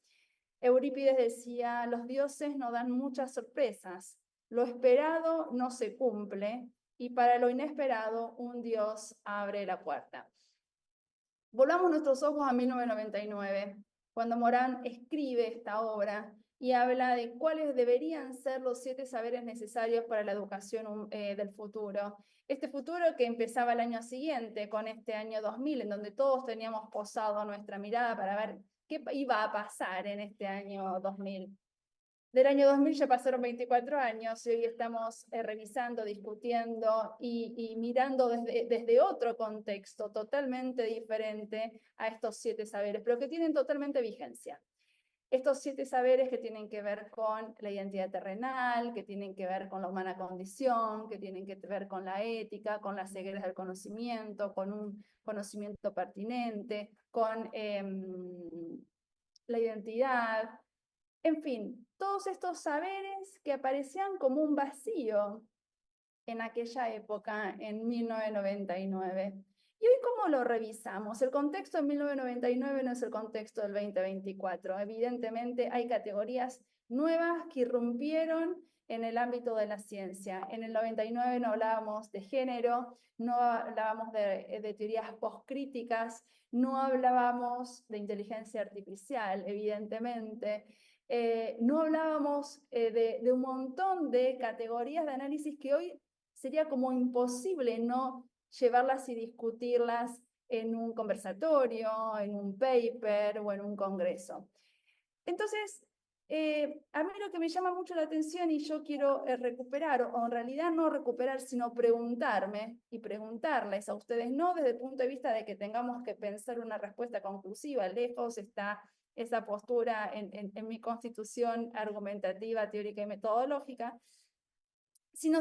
Eurípides decía: los dioses nos dan muchas sorpresas, lo esperado no se cumple, y para lo inesperado un dios abre la puerta. Volvamos nuestros ojos a 1999, cuando Morán escribe esta obra y habla de cuáles deberían ser los 7 saberes necesarios para la educación del futuro. Este futuro que empezaba el año siguiente, con este año 2000, en donde todos teníamos posado nuestra mirada para ver qué iba a pasar en este año 2000. Del año 2000 ya pasaron 24 años y hoy estamos revisando, discutiendo y mirando desde otro contexto totalmente diferente a estos 7 saberes, pero que tienen totalmente vigencia. Estos 7 saberes que tienen que ver con la identidad terrenal, que tienen que ver con la humana condición, que tienen que ver con la ética, con las cegueras del conocimiento, con un conocimiento pertinente, con la identidad, en fin, todos estos saberes que aparecían como un vacío en aquella época, en 1999. ¿Y hoy cómo lo revisamos? El contexto de 1999 no es el contexto del 2024. Evidentemente hay categorías nuevas que irrumpieron en el ámbito de la ciencia. En el 99 no hablábamos de género, no hablábamos de teorías postcríticas, no hablábamos de inteligencia artificial, evidentemente. No hablábamos de un montón de categorías de análisis que hoy sería como imposible no llevarlas y discutirlas en un conversatorio, en un paper o en un congreso. Entonces, a mí lo que me llama mucho la atención y yo quiero recuperar, o en realidad no recuperar, sino preguntarme y preguntarles a ustedes, no desde el punto de vista de que tengamos que pensar una respuesta conclusiva, lejos está esa postura en mi constitución argumentativa, teórica y metodológica, sino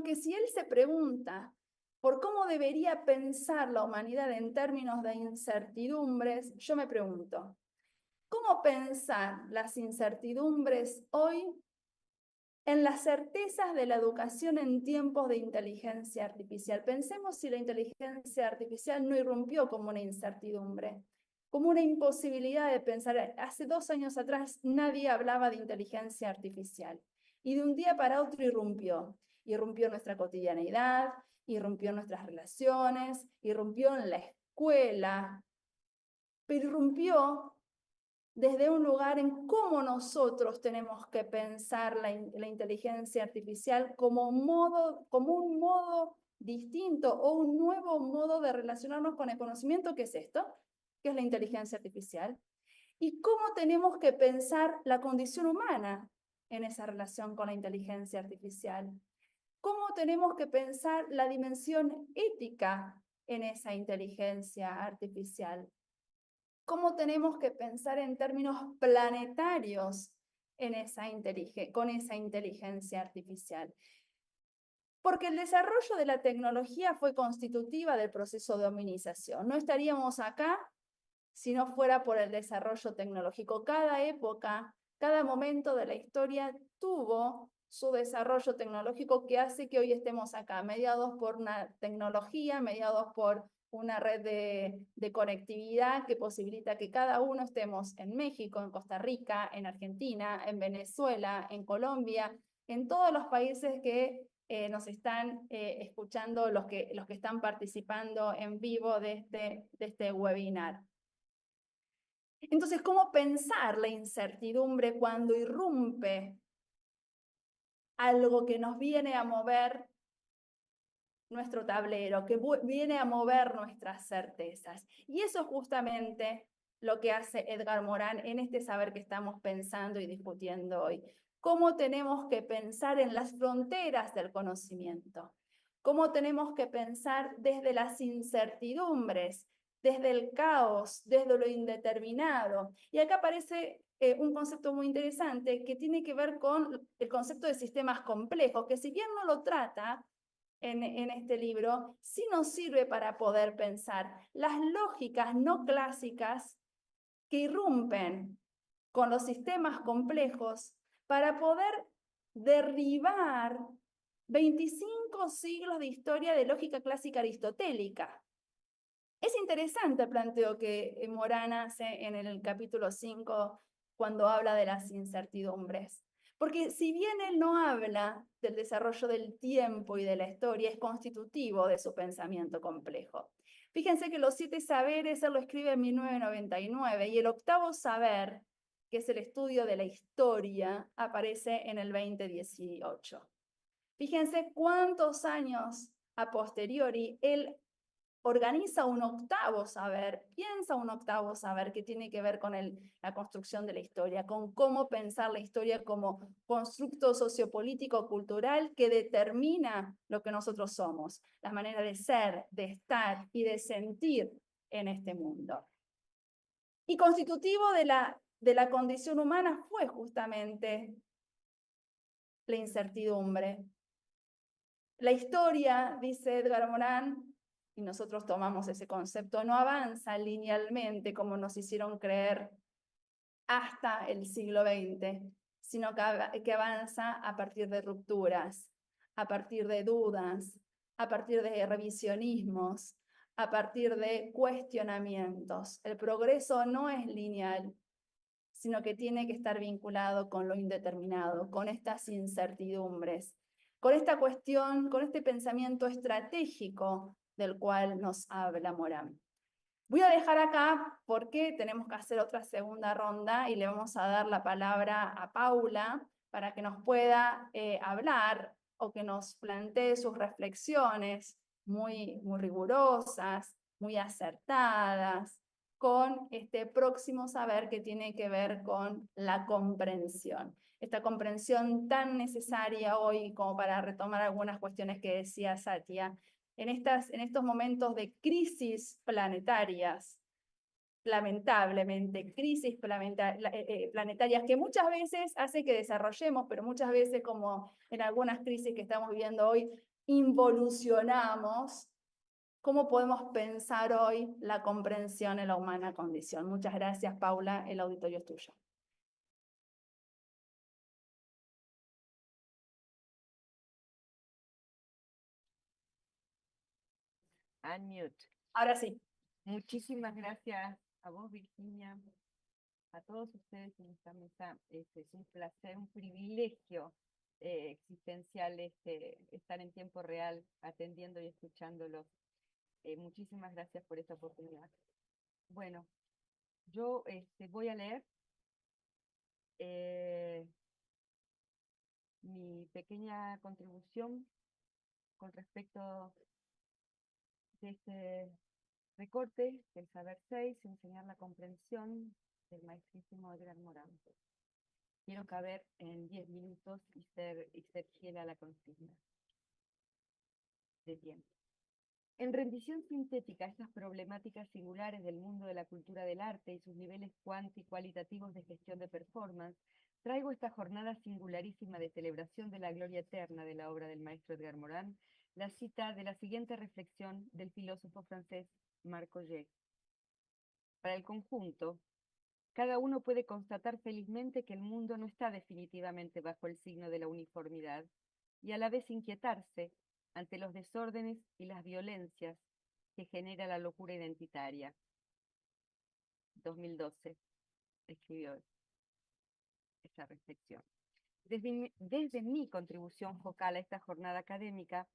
que si él se pregunta por cómo debería pensar la humanidad en términos de incertidumbres, yo me pregunto, ¿cómo pensar las incertidumbres hoy en las certezas de la educación en tiempos de inteligencia artificial? Pensemos si la inteligencia artificial no irrumpió como una incertidumbre, como una imposibilidad de pensar. Hace 2 años atrás nadie hablaba de inteligencia artificial. Y de un día para otro irrumpió. Irrumpió en nuestra cotidianeidad, irrumpió en nuestras relaciones, irrumpió en la escuela, pero irrumpió desde un lugar en cómo nosotros tenemos que pensar la inteligencia artificial como un modo distinto o un nuevo modo de relacionarnos con el conocimiento. ¿Qué es esto? ¿Qué es la inteligencia artificial? Y cómo tenemos que pensar la condición humana en esa relación con la inteligencia artificial. ¿Cómo tenemos que pensar la dimensión ética en esa inteligencia artificial? ¿Cómo tenemos que pensar en términos planetarios con esa inteligencia artificial? Porque el desarrollo de la tecnología fue constitutiva del proceso de hominización. No estaríamos acá si no fuera por el desarrollo tecnológico. Cada época, cada momento de la historia tuvo su desarrollo tecnológico que hace que hoy estemos acá, mediados por una tecnología, mediados por una red de conectividad que posibilita que cada uno estemos en México, en Costa Rica, en Argentina, en Venezuela, en Colombia, en todos los países que nos están escuchando, los que están participando en vivo de este webinar. Entonces, ¿cómo pensar la incertidumbre cuando irrumpe algo que nos viene a mover nuestro tablero, que viene a mover nuestras certezas? Y eso es justamente lo que hace Edgar Morin en este saber que estamos pensando y discutiendo hoy. ¿Cómo tenemos que pensar en las fronteras del conocimiento? ¿Cómo tenemos que pensar desde las incertidumbres, desde el caos, desde lo indeterminado? Y acá aparece un concepto muy interesante que tiene que ver con el concepto de sistemas complejos, que si bien no lo trata en este libro, sí nos sirve para poder pensar las lógicas no clásicas que irrumpen con los sistemas complejos para poder derribar 25 siglos de historia de lógica clásica aristotélica. Es interesante el planteo que Morin hace en el capítulo 5 cuando habla de las incertidumbres. Porque si bien él no habla del desarrollo del tiempo y de la historia, es constitutivo de su pensamiento complejo. Fíjense que los 7 saberes él lo escribe en 1999 y el 8º saber, que es el estudio de la historia, aparece en el 2018. Fíjense cuántos años a posteriori él organiza un 8º saber, piensa un 8º saber que tiene que ver con la construcción de la historia, con cómo pensar la historia como constructo sociopolítico cultural que determina lo que nosotros somos, la manera de ser, de estar y de sentir en este mundo. Y constitutivo de la de la condición humana fue justamente la incertidumbre. La historia, dice Edgar Morin, y nosotros tomamos ese concepto, no avanza linealmente como nos hicieron creer hasta el siglo XX, sino que avanza a partir de rupturas, a partir de dudas, a partir de revisionismos, a partir de cuestionamientos. El progreso no es lineal, sino que tiene que estar vinculado con lo indeterminado, con estas incertidumbres, con esta cuestión, con este pensamiento estratégico del cual nos habla Morin. Voy a dejar acá porque tenemos que hacer otra segunda ronda y le vamos a dar la palabra a Paula para que nos pueda hablar o que nos plantee sus reflexiones muy rigurosas, muy acertadas, con este próximo saber que tiene que ver con la comprensión. Esta comprensión tan necesaria hoy como para retomar algunas cuestiones que decía Satya, en estos momentos de crisis planetarias, lamentablemente, crisis planetarias que muchas veces hace que desarrollemos, pero muchas veces, como en algunas crisis que estamos viviendo hoy, involucionamos. ¿Cómo podemos pensar hoy la comprensión en la humana condición? Muchas gracias, Paula. El auditorio es tuyo. Unmute. Ahora sí. Muchísimas gracias a vos, Virginia, a todos ustedes en esta mesa. Es un placer, un privilegio existencial estar en tiempo real atendiendo y escuchándolos. Muchísimas gracias por esta oportunidad. Bueno, yo voy a leer mi pequeña contribución con respecto de este recorte del saber 6, enseñar la comprensión del maestrísimo Edgar Morin. Quiero caber en 10 minutos y ser fiel a la consigna de tiempo. En rendición sintética a estas problemáticas singulares del mundo de la cultura del arte y sus niveles cuanti y cualitativos de gestión de performance, traigo esta jornada singularísima de celebración de la gloria eterna de la obra del maestro Edgar Morin, la cita de la siguiente reflexión del filósofo francés Marc Augé. Para el conjunto, cada uno puede constatar felizmente que el mundo no está definitivamente bajo el signo de la uniformidad, y a la vez inquietarse ante los desórdenes y las violencias que genera la locura identitaria. 2012 escribió esta reflexión. Desde mi contribución focal a esta jornada académica,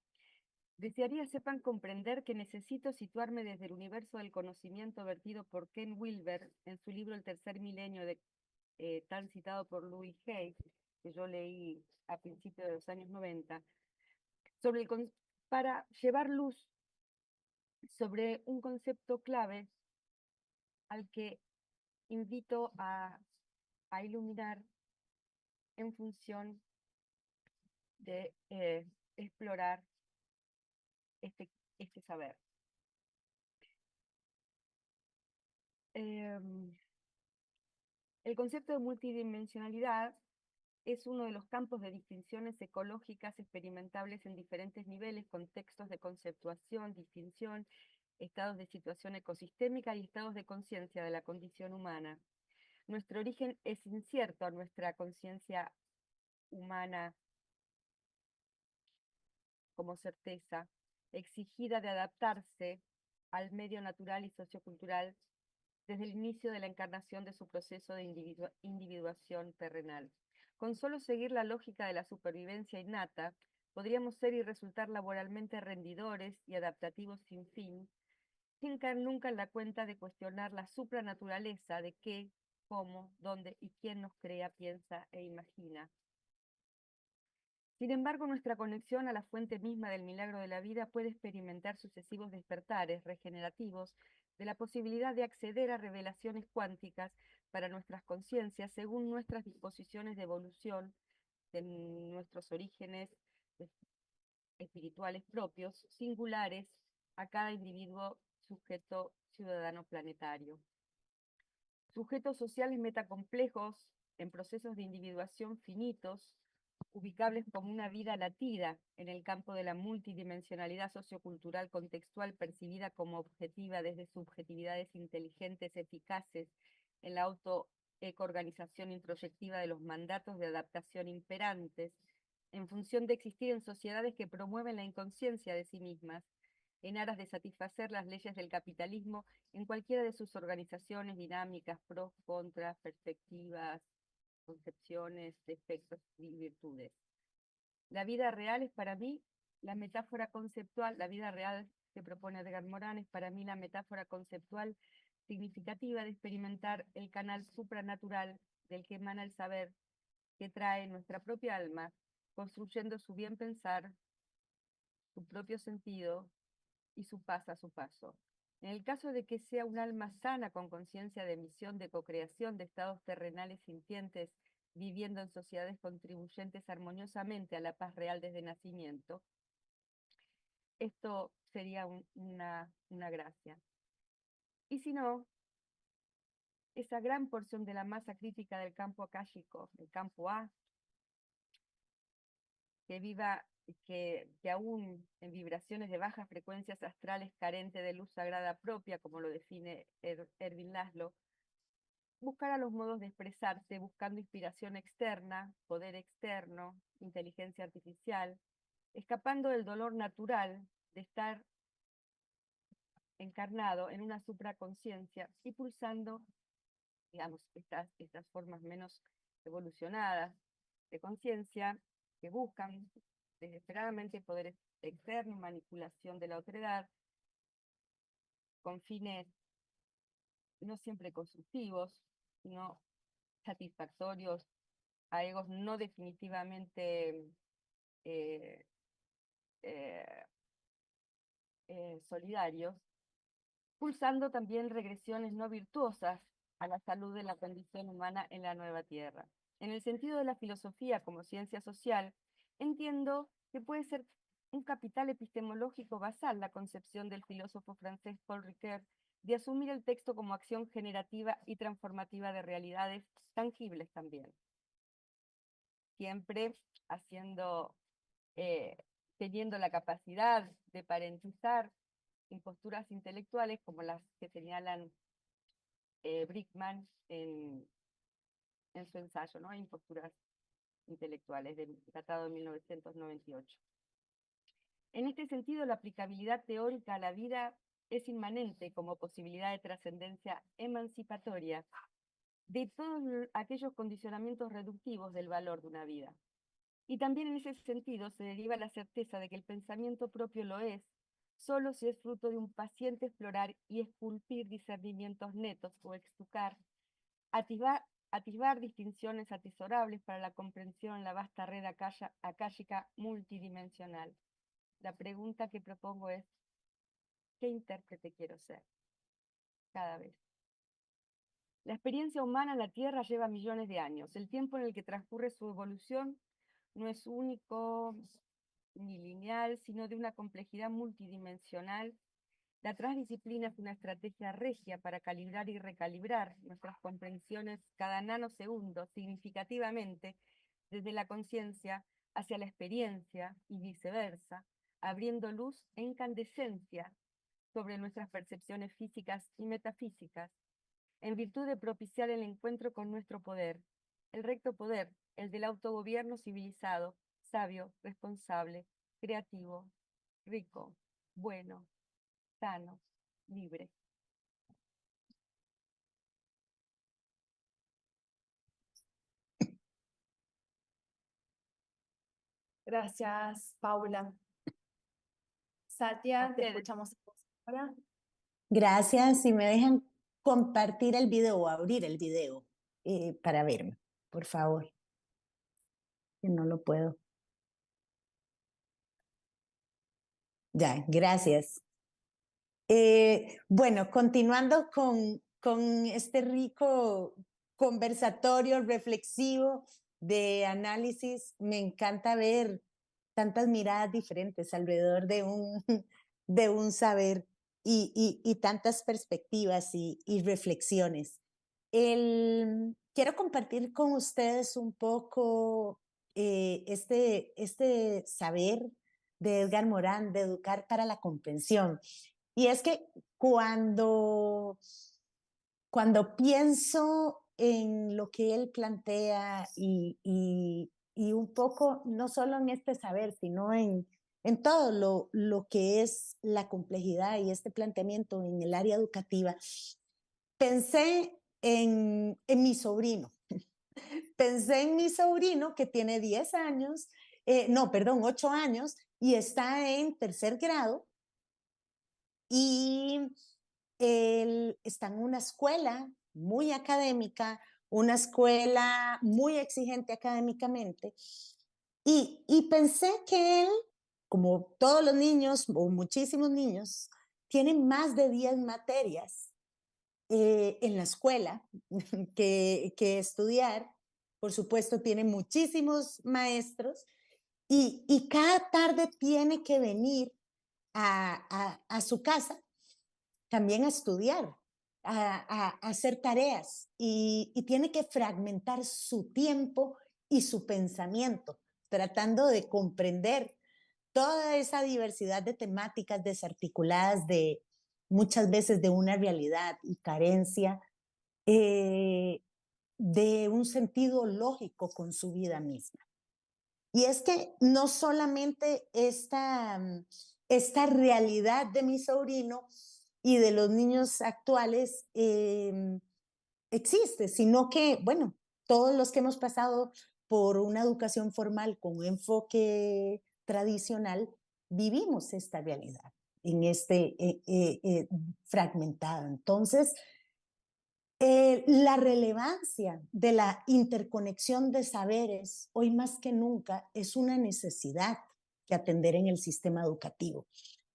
desearía sepan comprender que necesito situarme desde el universo del conocimiento vertido por Ken Wilber en su libro El tercer milenio, tan citado por Louis Hay, que yo leí a principios de los años 90, para llevar luz sobre un concepto clave al que invito a iluminar en función de explorar este saber. El concepto de multidimensionalidad es uno de los campos de distinciones ecológicas experimentables en diferentes niveles, contextos de conceptuación, distinción, estados de situación ecosistémica y estados de conciencia de la condición humana. Nuestro origen es incierto a nuestra conciencia humana como certeza, exigida de adaptarse al medio natural y sociocultural desde el inicio de la encarnación de su proceso de individuación terrenal. Con solo seguir la lógica de la supervivencia innata, podríamos ser y resultar laboralmente rendidores y adaptativos sin fin, sin caer nunca en la cuenta de cuestionar la supranaturaleza de qué, cómo, dónde y quién nos crea, piensa e imagina. Sin embargo, nuestra conexión a la fuente misma del milagro de la vida puede experimentar sucesivos despertares regenerativos de la posibilidad de acceder a revelaciones cuánticas para nuestras conciencias según nuestras disposiciones de evolución, de nuestros orígenes espirituales propios, singulares a cada individuo sujeto ciudadano planetario. sujetos sociales metacomplejos en procesos de individuación finitos, ubicables como una vida latida en el campo de la multidimensionalidad sociocultural contextual percibida como objetiva desde subjetividades inteligentes eficaces en la autoecoorganización introyectiva de los mandatos de adaptación imperantes, en función de existir en sociedades que promueven la inconsciencia de sí mismas, en aras de satisfacer las leyes del capitalismo en cualquiera de sus organizaciones, dinámicas, pros, contras, perspectivas, concepciones, defectos y virtudes. La vida real es para mí la metáfora conceptual, la vida real que propone Edgar Morán es para mí la metáfora conceptual significativa de experimentar el canal supranatural del que emana el saber que trae nuestra propia alma, construyendo su bien pensar, su propio sentido y su paz a su paso. En el caso de que sea un alma sana con conciencia de misión de cocreación de estados terrenales sintientes, viviendo en sociedades contribuyentes armoniosamente a la paz real desde nacimiento, esto sería una gracia. Y si no, esa gran porción de la masa crítica del campo akáshico, el campo A, que aún en vibraciones de bajas frecuencias astrales carente de luz sagrada propia, como lo define Erwin Laszlo, buscará los modos de expresarse buscando inspiración externa, poder externo, inteligencia artificial, escapando del dolor natural de estar encarnado en una supraconciencia y pulsando, digamos, estas formas menos evolucionadas de conciencia que buscan desesperadamente poder externo, manipulación de la otredad, con fines no siempre constructivos, sino satisfactorios a egos no definitivamente solidarios, pulsando también regresiones no virtuosas a la salud de la condición humana en la nueva tierra. En el sentido de la filosofía como ciencia social, entiendo que puede ser un capital epistemológico basal la concepción del filósofo francés Paul Ricoeur de asumir el texto como acción generativa y transformativa de realidades tangibles también. Siempre teniendo la capacidad de parentizar en posturas intelectuales como las que señalan Brickman en su ensayo, ¿no? Imposturas intelectuales, datado de 1998. En este sentido, la aplicabilidad teórica a la vida es inmanente como posibilidad de trascendencia emancipatoria de todos aquellos condicionamientos reductivos del valor de una vida. Y también en ese sentido se deriva la certeza de que el pensamiento propio lo es, solo si es fruto de un paciente explorar y esculpir discernimientos netos o extucar, atisbar distinciones atesorables para la comprensión en la vasta red akáshica multidimensional. La pregunta que propongo es, ¿qué intérprete quiero ser? Cada vez. La experiencia humana en la Tierra lleva millones de años. El tiempo en el que transcurre su evolución no es único ni lineal, sino de una complejidad multidimensional. La transdisciplina es una estrategia regia para calibrar y recalibrar nuestras comprensiones cada nanosegundo significativamente desde la conciencia hacia la experiencia y viceversa, abriendo luz e incandescencia sobre nuestras percepciones físicas y metafísicas, en virtud de propiciar el encuentro con nuestro poder, el recto poder, el del autogobierno civilizado, sabio, responsable, creativo, rico, bueno, sano, libre. Gracias, Paula. Satya, te Ustedes. escuchamos ahora. Gracias. Si me dejan compartir el video o abrir el video para verme, por favor. Que no lo puedo. Ya, gracias. Bueno, continuando con este rico conversatorio reflexivo de análisis, me encanta ver tantas miradas diferentes alrededor de un saber y tantas perspectivas y reflexiones. Quiero compartir con ustedes un poco este saber de Edgar Morin, de educar para la comprensión. Y es que cuando pienso en lo que él plantea y un poco, no solo en este saber, sino en todo lo que es la complejidad y este planteamiento en el área educativa, pensé en mi sobrino. Pensé en mi sobrino que tiene 10 años, no, perdón, 8 años y está en tercer grado y él está en una escuela muy académica, una escuela muy exigente académicamente y pensé que él, como todos los niños o muchísimos niños, tienen más de 10 materias en la escuela que estudiar. Por supuesto, tiene muchísimos maestros y cada tarde tiene que venir a su casa también a estudiar, a hacer tareas y tiene que fragmentar su tiempo y su pensamiento, tratando de comprender toda esa diversidad de temáticas desarticuladas de muchas veces de una realidad y carencia de un sentido lógico con su vida misma. Y es que no solamente esta realidad de mi sobrino y de los niños actuales existe, sino que, bueno, todos los que hemos pasado por una educación formal con un enfoque tradicional, vivimos esta realidad en fragmentado. Entonces, la relevancia de la interconexión de saberes hoy más que nunca es una necesidad que atender en el sistema educativo,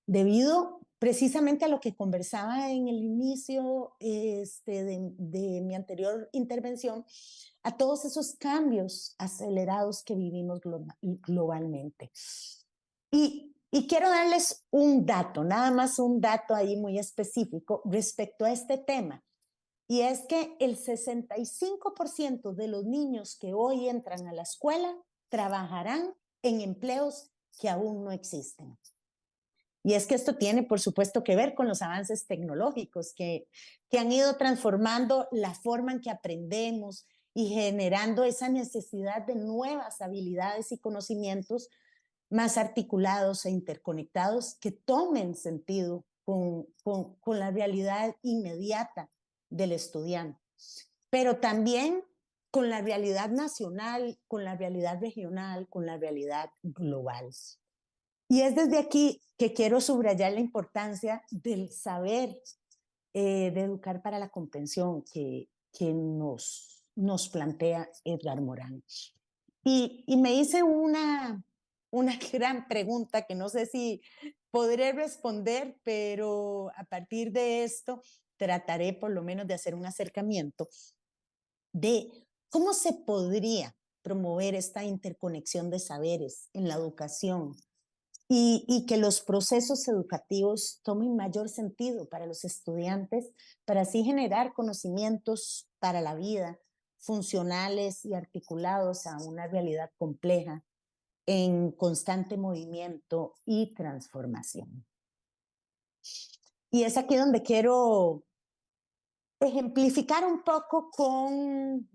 debido precisamente a lo que conversaba en el inicio de mi anterior intervención, a todos esos cambios acelerados que vivimos globalmente. Y quiero darles un dato, nada más un dato ahí muy específico respecto a este tema. Y es que el 65% de los niños que hoy entran a la escuela trabajarán en empleos que aún no existen. Y es que esto tiene, por supuesto, que ver con los avances tecnológicos que han ido transformando la forma en que aprendemos y generando esa necesidad de nuevas habilidades y conocimientos más articulados e interconectados que tomen sentido con la realidad inmediata del estudiante, pero también con la realidad nacional, con la realidad regional, con la realidad global. Y es desde aquí que quiero subrayar la importancia del saber de educar para la comprensión que nos plantea Edgar Morin. Y me hice una gran pregunta que no sé si podré responder, pero a partir de esto trataré por lo menos de hacer un acercamiento de cómo se podría promover esta interconexión de saberes en la educación y que los procesos educativos tomen mayor sentido para los estudiantes, para así generar conocimientos para la vida, funcionales y articulados a una realidad compleja en constante movimiento y transformación. Y es aquí donde quiero ejemplificar un poco con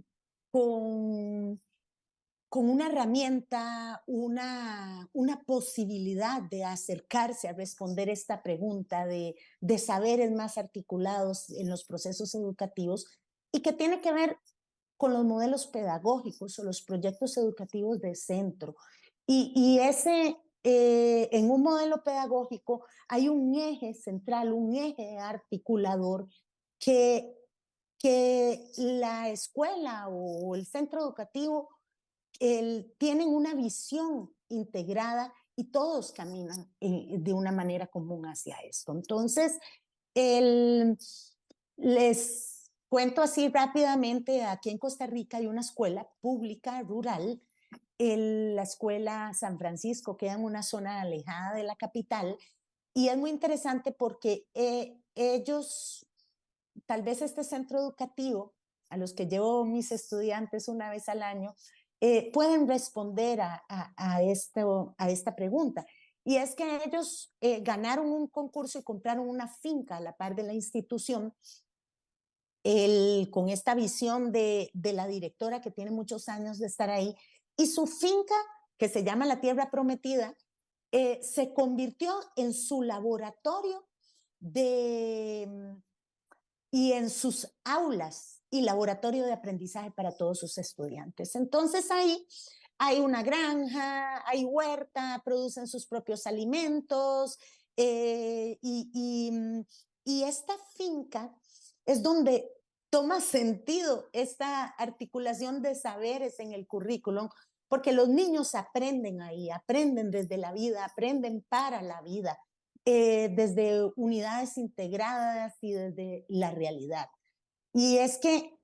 una herramienta, una posibilidad de acercarse a responder esta pregunta de saberes más articulados en los procesos educativos y que tiene que ver con los modelos pedagógicos o los proyectos educativos de centro. Y en un modelo pedagógico hay un eje central, un eje articulador que la escuela o el centro educativo tienen una visión integrada y todos caminan de una manera común hacia esto. Entonces, les cuento así rápidamente, aquí en Costa Rica hay una escuela pública rural, la escuela San Francisco, queda en una zona alejada de la capital, y es muy interesante porque ellos, tal vez este centro educativo a los que llevo mis estudiantes una vez al año, pueden responder a esta pregunta. Y es que ellos ganaron un concurso y compraron una finca a la par de la institución, con esta visión de la directora que tiene muchos años de estar ahí, y su finca, que se llama La Tierra Prometida, se convirtió en su laboratorio y en sus aulas y laboratorio de aprendizaje para todos sus estudiantes. Entonces ahí hay una granja, hay huerta, producen sus propios alimentos, y esta finca es donde toma sentido esta articulación de saberes en el currículum, porque los niños aprenden ahí, aprenden desde la vida, aprenden para la vida, desde unidades integradas y desde la realidad. Y es que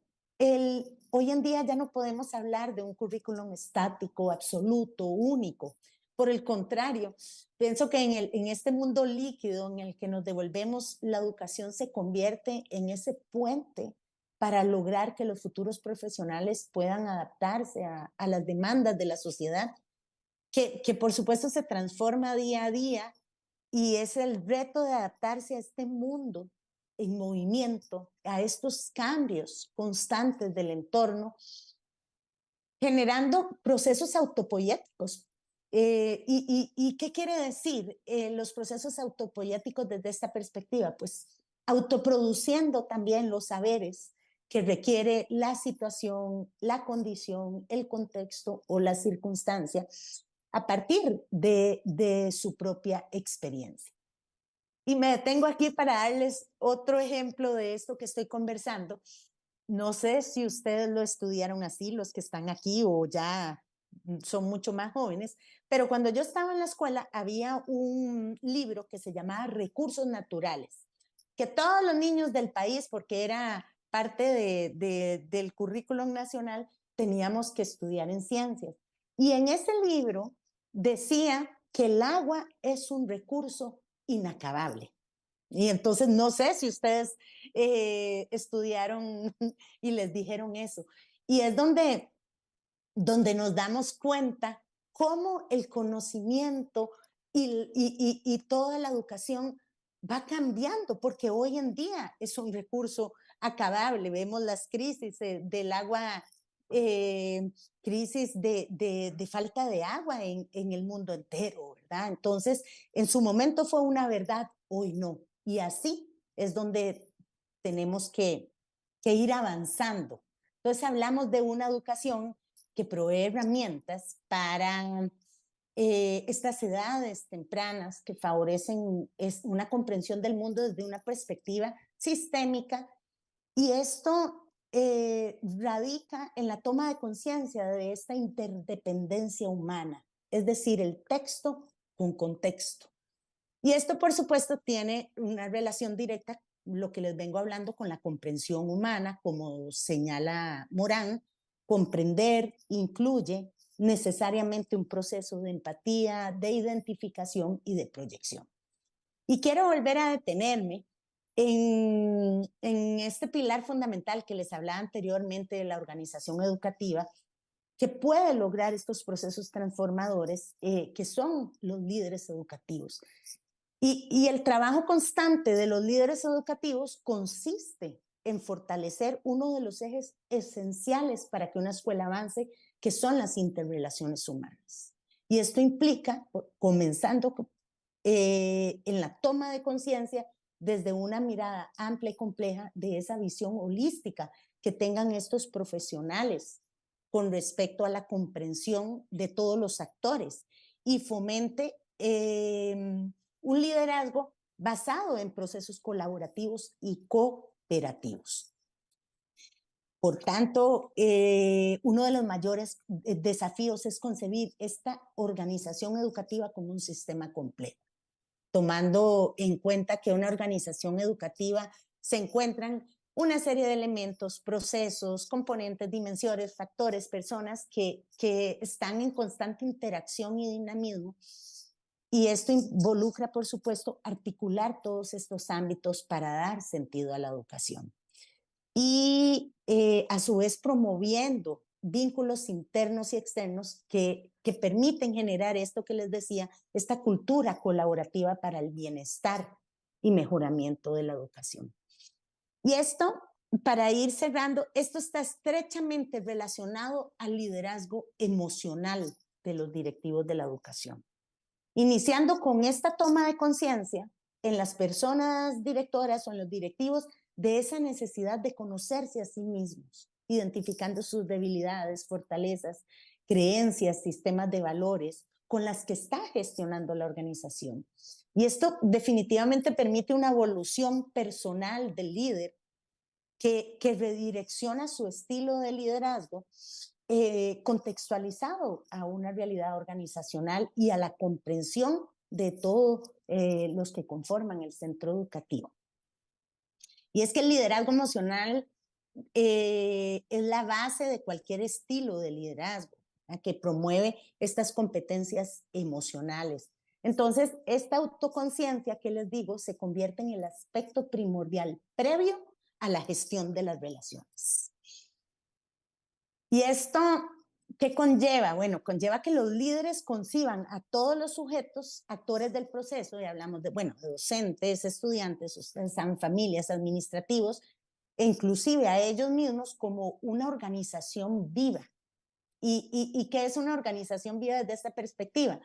hoy en día ya no podemos hablar de un currículum estático, absoluto, único. Por el contrario, pienso que en este mundo líquido en el que nos devolvemos, la educación se convierte en ese puente para lograr que los futuros profesionales puedan adaptarse a las demandas de la sociedad, que por supuesto se transforma día a día, y es el reto de adaptarse a este mundo en movimiento, a estos cambios constantes del entorno, generando procesos autopoéticos. ¿Y qué quiere decir los procesos autopoéticos desde esta perspectiva? Pues autoproduciendo también los saberes que requiere la situación, la condición, el contexto o la circunstancia a partir de su propia experiencia. Y me detengo aquí para darles otro ejemplo de esto que estoy conversando. No sé si ustedes lo estudiaron así, los que están aquí, o ya son mucho más jóvenes, pero cuando yo estaba en la escuela había un libro que se llamaba Recursos Naturales, que todos los niños del país, porque era parte del currículum nacional, teníamos que estudiar en ciencias. Y en ese libro decía que el agua es un recurso inacabable. Y entonces no sé si ustedes estudiaron y les dijeron eso. Y es donde nos damos cuenta cómo el conocimiento y toda la educación va cambiando, porque hoy en día es un recurso acabable. Vemos las crisis del agua, crisis de falta de agua en el mundo entero, ¿verdad? Entonces, en su momento fue una verdad, hoy no. Y así es donde tenemos que ir avanzando. Entonces, hablamos de una educación que provee herramientas para estas edades tempranas que favorecen una comprensión del mundo desde una perspectiva sistémica, y esto radica en la toma de conciencia de esta interdependencia humana, es decir, el texto con contexto. Y esto, por supuesto, tiene una relación directa, lo que les vengo hablando, con la comprensión humana, como señala Morán. Comprender incluye necesariamente un proceso de empatía, de identificación y de proyección. Y quiero volver a detenerme en este pilar fundamental que les hablaba anteriormente de la organización educativa, que puede lograr estos procesos transformadores, que son los líderes educativos. Y el trabajo constante de los líderes educativos consiste en fortalecer uno de los ejes esenciales para que una escuela avance, que son las interrelaciones humanas. Y esto implica, comenzando en la toma de conciencia desde una mirada amplia y compleja de esa visión holística que tengan estos profesionales con respecto a la comprensión de todos los actores, y fomente un liderazgo basado en procesos colaborativos y cooperativos. Por tanto, uno de los mayores desafíos es concebir esta organización educativa como un sistema completo, tomando en cuenta que una organización educativa se encuentran una serie de elementos, procesos, componentes, dimensiones, factores, personas que están en constante interacción y dinamismo. Y esto involucra, por supuesto, articular todos estos ámbitos para dar sentido a la educación. y a su vez promoviendo vínculos internos y externos que permiten generar esto que les decía, esta cultura colaborativa para el bienestar y mejoramiento de la educación. Y esto, para ir cerrando, esto está estrechamente relacionado al liderazgo emocional de los directivos de la educación. Iniciando con esta toma de conciencia en las personas directoras o en los directivos de esa necesidad de conocerse a sí mismos, identificando sus debilidades, fortalezas, creencias, sistemas de valores con las que está gestionando la organización. Y esto definitivamente permite una evolución personal del líder que redirecciona su estilo de liderazgo contextualizado a una realidad organizacional y a la comprensión de todos los que conforman el centro educativo. Y es que el liderazgo emocional es la base de cualquier estilo de liderazgo, ¿verdad? Que promueve estas competencias emocionales. Entonces, esta autoconciencia que les digo se convierte en el aspecto primordial previo a la gestión de las relaciones. ¿Y esto qué conlleva? Bueno, conlleva que los líderes conciban a todos los sujetos, actores del proceso, y hablamos de, bueno, de docentes, estudiantes, ustedes saben, familias, administrativos, e inclusive a ellos mismos como una organización viva. ¿Y qué es una organización viva desde esta perspectiva?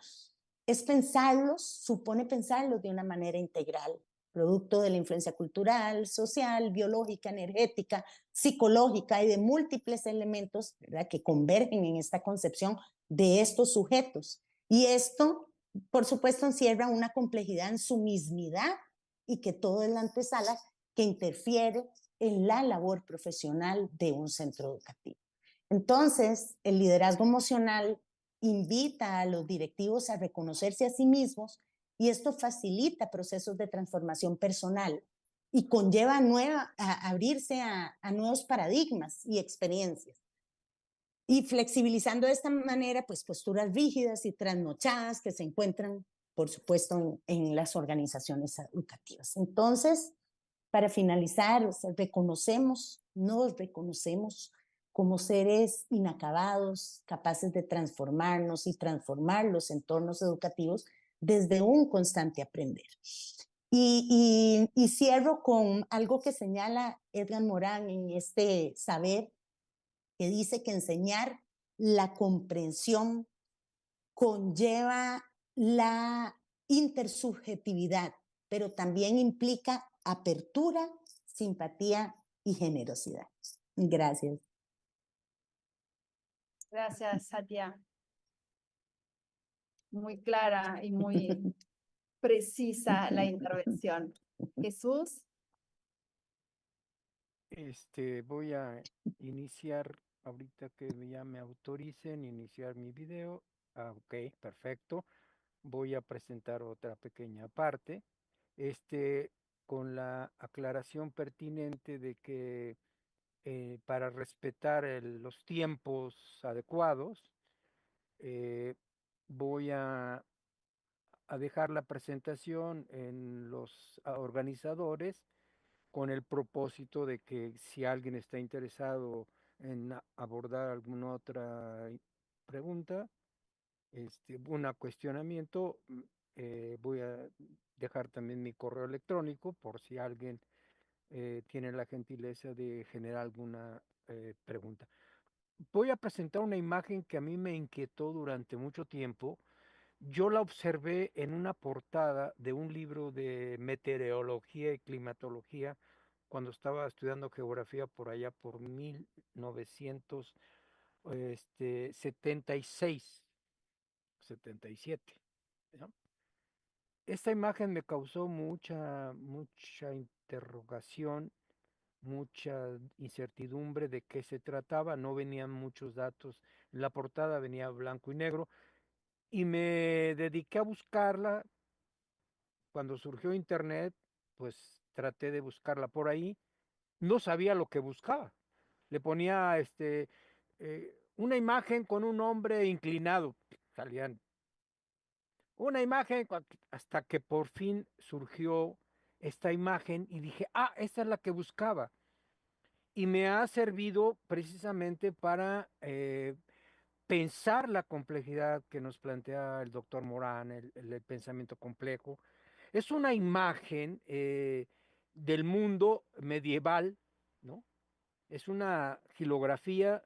Es pensarlos, supone pensarlos de una manera integral, producto de la influencia cultural, social, biológica, energética, psicológica y de múltiples elementos, ¿verdad?, que convergen en esta concepción de estos sujetos. Y esto, por supuesto, encierra una complejidad en su mismidad y que todo es la antesala que interfiere en la labor profesional de un centro educativo. Entonces, el liderazgo emocional invita a los directivos a reconocerse a sí mismos y esto facilita procesos de transformación personal y conlleva a abrirse a nuevos paradigmas y experiencias. Y flexibilizando de esta manera, pues posturas rígidas y trasnochadas que se encuentran, por supuesto, en las organizaciones educativas. Entonces, para finalizar, o sea, nos reconocemos como seres inacabados, capaces de transformarnos y transformar los entornos educativos desde un constante aprender. Y cierro con algo que señala Edgar Morán en este saber, que dice que enseñar la comprensión conlleva la intersubjetividad, pero también implica apertura, simpatía y generosidad. Gracias. Gracias, Satia. Muy clara y muy precisa la intervención. Jesús. Voy a iniciar, ahorita que ya me autoricen, iniciar mi video. Ok, perfecto. Voy a presentar otra pequeña parte, con la aclaración pertinente de que para respetar los tiempos adecuados, voy a dejar la presentación en los organizadores con el propósito de que si alguien está interesado en abordar alguna otra pregunta, un cuestionamiento, voy a dejar también mi correo electrónico por si alguien tiene la gentileza de generar alguna pregunta. Voy a presentar una imagen que a mí me inquietó durante mucho tiempo. Yo la observé en una portada de un libro de meteorología y climatología cuando estaba estudiando geografía por allá por 1976, 77. ¿No? Esta imagen me causó mucha interrogación, mucha incertidumbre de qué se trataba. No venían muchos datos. En la portada venía blanco y negro. Y me dediqué a buscarla. Cuando surgió Internet, pues traté de buscarla por ahí. No sabía lo que buscaba. Le ponía una imagen con un hombre inclinado. Salían una imagen hasta que por fin surgió esta imagen y dije, esta es la que buscaba. y me ha servido precisamente para pensar la complejidad que nos plantea el doctor Morán, el pensamiento complejo. Es una imagen del mundo medieval, ¿no? Es una gilografía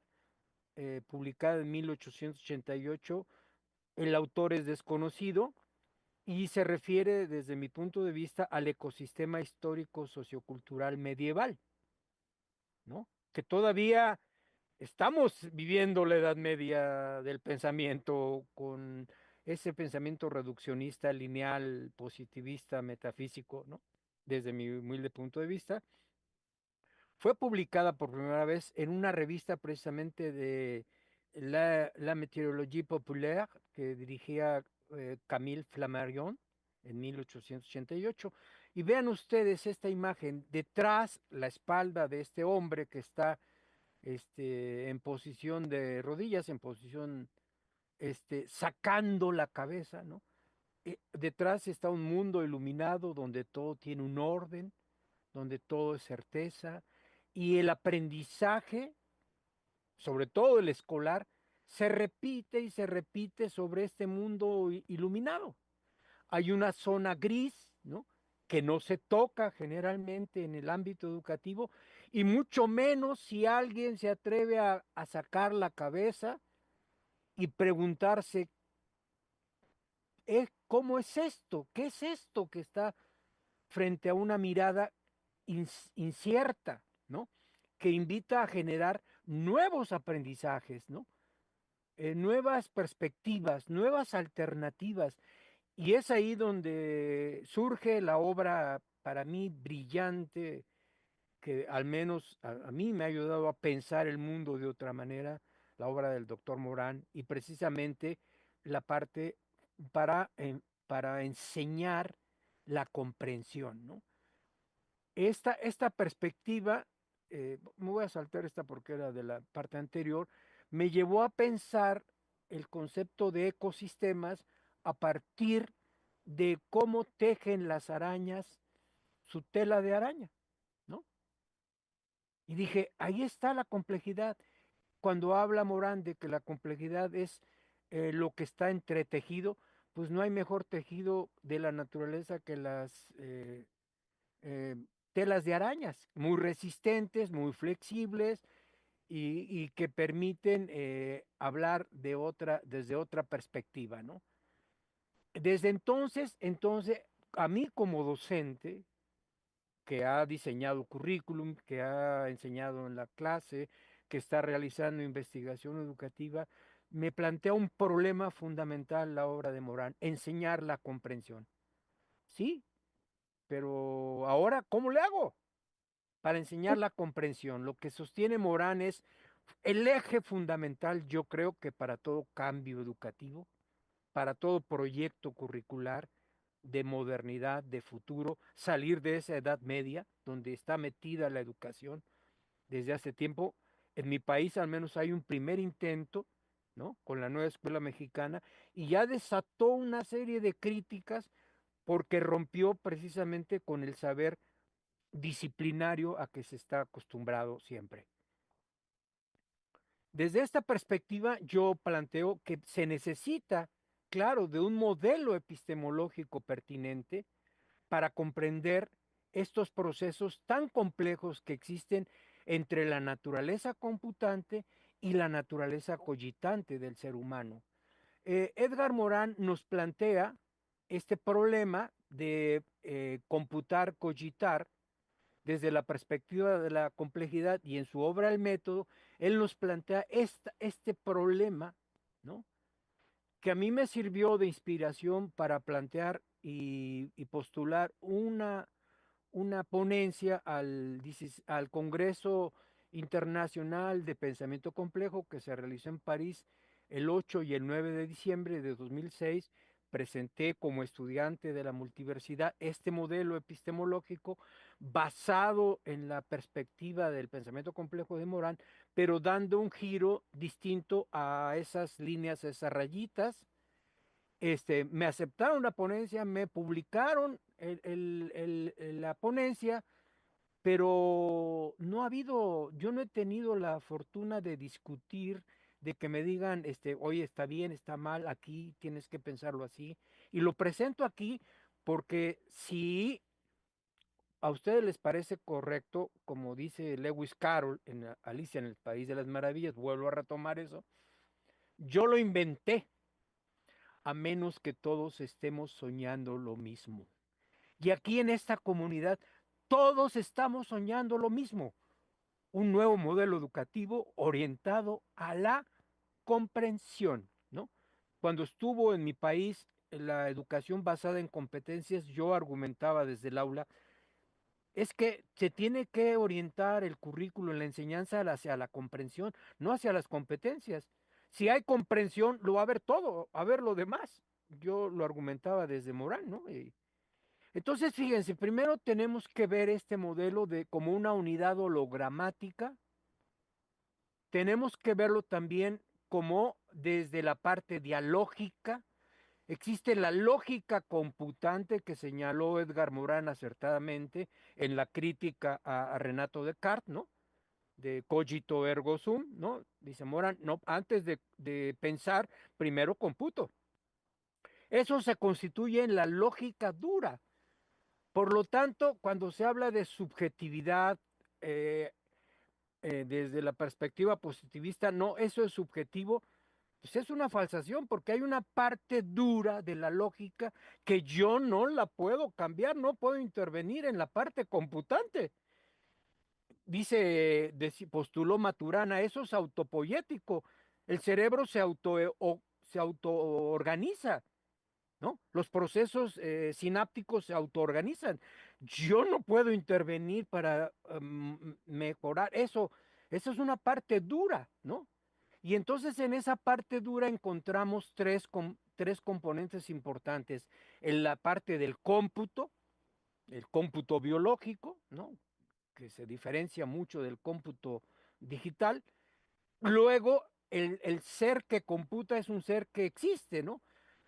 publicada en 1888. El autor es desconocido y se refiere, desde mi punto de vista, al ecosistema histórico sociocultural medieval, ¿no? Que todavía estamos viviendo la Edad Media del pensamiento con ese pensamiento reduccionista, lineal, positivista, metafísico, ¿no? Desde mi humilde punto de vista. Fue publicada por primera vez en una revista precisamente de la Météorologie Populaire que dirigía Camille Flammarion en 1888. Y vean ustedes esta imagen, detrás la espalda de este hombre que está en posición de rodillas, en posición sacando la cabeza, ¿no? Detrás está un mundo iluminado donde todo tiene un orden, donde todo es certeza, y el aprendizaje, sobre todo el escolar, se repite y se repite sobre este mundo iluminado. Hay una zona gris, ¿no? Que no se toca generalmente en el ámbito educativo, y mucho menos si alguien se atreve a sacar la cabeza y preguntarse, ¿cómo es esto? ¿Qué es esto que está frente a una mirada incierta, ¿no? Que invita a generar nuevos aprendizajes, ¿no? Nuevas perspectivas, nuevas alternativas. Y es ahí donde surge la obra para mí brillante, que al menos a mí me ha ayudado a pensar el mundo de otra manera, la obra del doctor Morán, y precisamente la parte para enseñar la comprensión, ¿no? Esta perspectiva, me voy a saltar esta porque era de la parte anterior, me llevó a pensar el concepto de ecosistemas a partir de cómo tejen las arañas su tela de araña, ¿no? Y dije, ahí está la complejidad. Cuando habla Morán de que la complejidad es lo que está entretejido, pues no hay mejor tejido de la naturaleza que las eh, telas de arañas, muy resistentes, muy flexibles y que permiten hablar desde otra perspectiva, ¿no? Desde entonces, a mí como docente, que ha diseñado currículum, que ha enseñado en la clase, que está realizando investigación educativa, me plantea un problema fundamental la obra de Morán, enseñar la comprensión. Sí, pero ahora, ¿cómo le hago para enseñar la comprensión? Lo que sostiene Morán es el eje fundamental, yo creo que para todo cambio educativo, para todo proyecto curricular de modernidad, de futuro, salir de esa edad media donde está metida la educación desde hace tiempo. En mi país al menos hay un primer intento, ¿no? Con la nueva escuela mexicana, y ya desató una serie de críticas porque rompió precisamente con el saber disciplinario a que se está acostumbrado siempre. Desde esta perspectiva, yo planteo que se necesita, claro, de un modelo epistemológico pertinente para comprender estos procesos tan complejos que existen entre la naturaleza computante y la naturaleza cogitante del ser humano. Edgar Morán nos plantea este problema de computar, cogitar, desde la perspectiva de la complejidad, y en su obra El método, él nos plantea este problema, ¿no? Que a mí me sirvió de inspiración para plantear y postular una ponencia al Congreso Internacional de Pensamiento Complejo que se realizó en París el 8 y el 9 de diciembre de 2006. Presenté como estudiante de la multiversidad este modelo epistemológico basado en la perspectiva del pensamiento complejo de Morán, pero dando un giro distinto a esas líneas, esas rayitas. Me aceptaron la ponencia, me publicaron la ponencia, pero no ha habido, yo no he tenido la fortuna de discutir, de que me digan, oye, está bien, está mal, aquí tienes que pensarlo así. Y lo presento aquí porque si a ustedes les parece correcto, como dice Lewis Carroll en Alicia en el País de las Maravillas, vuelvo a retomar eso, yo lo inventé, a menos que todos estemos soñando lo mismo. Y aquí en esta comunidad, todos estamos soñando lo mismo, un nuevo modelo educativo orientado a la comprensión, ¿no? Cuando estuvo en mi país la educación basada en competencias, yo argumentaba desde el aula, es que se tiene que orientar el currículo en la enseñanza hacia la comprensión, no hacia las competencias. Si hay comprensión, lo va a ver todo, a ver lo demás. Yo lo argumentaba desde Morán, ¿no? Entonces, fíjense, primero tenemos que ver este modelo como una unidad hologramática. Tenemos que verlo también como desde la parte dialógica. Existe la lógica computante que señaló Edgar Morán acertadamente en la crítica a Renato Descartes, ¿no? De cogito ergo sum, ¿no? Dice Morán, no, antes de pensar, primero computo. Eso se constituye en la lógica dura. Por lo tanto, cuando se habla de subjetividad desde la perspectiva positivista, no, eso es subjetivo, pues es una falsación porque hay una parte dura de la lógica que yo no la puedo cambiar, no puedo intervenir en la parte computante. Dice, postuló Maturana, eso es autopoyético. El cerebro se autoorganiza, ¿no? Los procesos sinápticos se autoorganizan. Yo no puedo intervenir para mejorar eso. Eso es una parte dura, ¿no? Y entonces en esa parte dura encontramos tres componentes importantes. En la parte del cómputo, el cómputo biológico, ¿no? Que se diferencia mucho del cómputo digital. Luego, el ser que computa es un ser que existe, ¿no?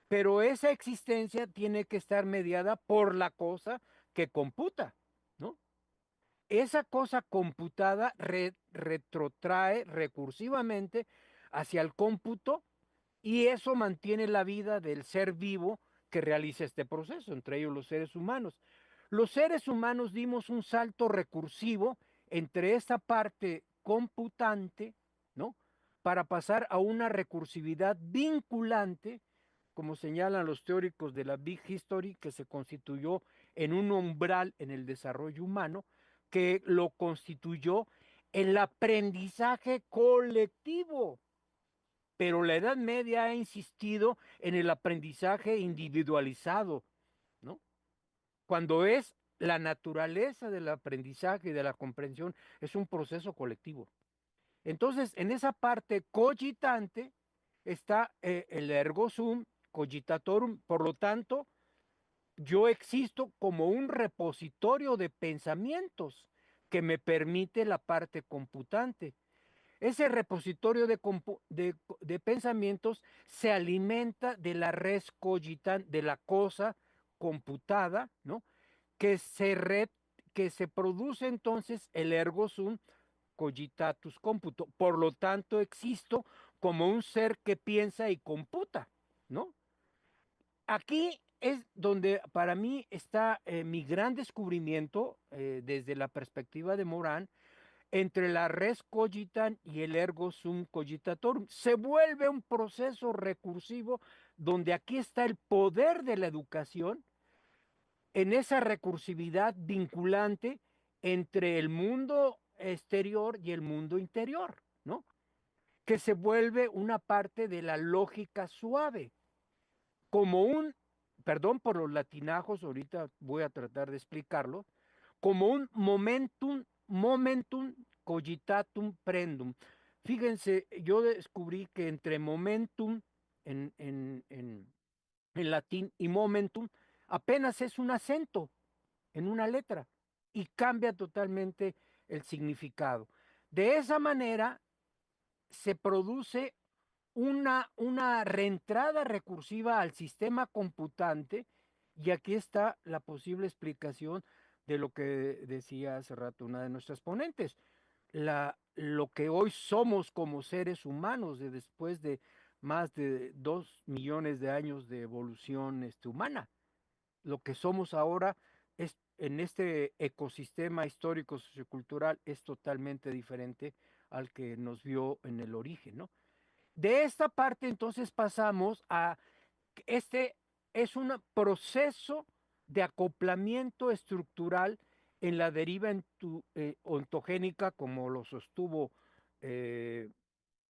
Pero esa existencia tiene que estar mediada por la cosa que computa, ¿no? Esa cosa computada retrotrae recursivamente hacia el cómputo y eso mantiene la vida del ser vivo que realiza este proceso, entre ellos los seres humanos. Los seres humanos dimos un salto recursivo entre esta parte computante, ¿no? Para pasar a una recursividad vinculante, como señalan los teóricos de la Big History, que se constituyó en un umbral en el desarrollo humano, que lo constituyó el aprendizaje colectivo. Pero la Edad Media ha insistido en el aprendizaje individualizado, ¿no? Cuando es la naturaleza del aprendizaje y de la comprensión, es un proceso colectivo. Entonces, en esa parte cogitante está el ergo sum cogitatorum, por lo tanto, yo existo como un repositorio de pensamientos que me permite la parte computante. Ese repositorio de pensamientos se alimenta de la res cogitante, de la cosa computada, ¿no? Que se produce entonces el ergo sum cogitatus cómputo. Por lo tanto, existo como un ser que piensa y computa, ¿no? Aquí es donde para mí está mi gran descubrimiento desde la perspectiva de Morán entre la res cogitan y el ergo sum cogitatorum. Se vuelve un proceso recursivo donde aquí está el poder de la educación en esa recursividad vinculante entre el mundo exterior y el mundo interior, ¿no? Que se vuelve una parte de la lógica suave, como un, perdón por los latinajos, ahorita voy a tratar de explicarlo, como un momentum cogitatum prendum. Fíjense, yo descubrí que entre momentum en latín y momentum apenas es un acento en una letra y cambia totalmente el significado. De esa manera se produce una reentrada recursiva al sistema computante y aquí está la posible explicación de lo que decía hace rato una de nuestras ponentes. Lo que hoy somos como seres humanos, después de más de 2 millones de años de evolución humana. Lo que somos ahora es, en este ecosistema histórico sociocultural, es totalmente diferente al que nos vio en el origen, ¿no? De esta parte entonces pasamos a este es un proceso de acoplamiento estructural en la deriva ontogénica, como lo sostuvo eh,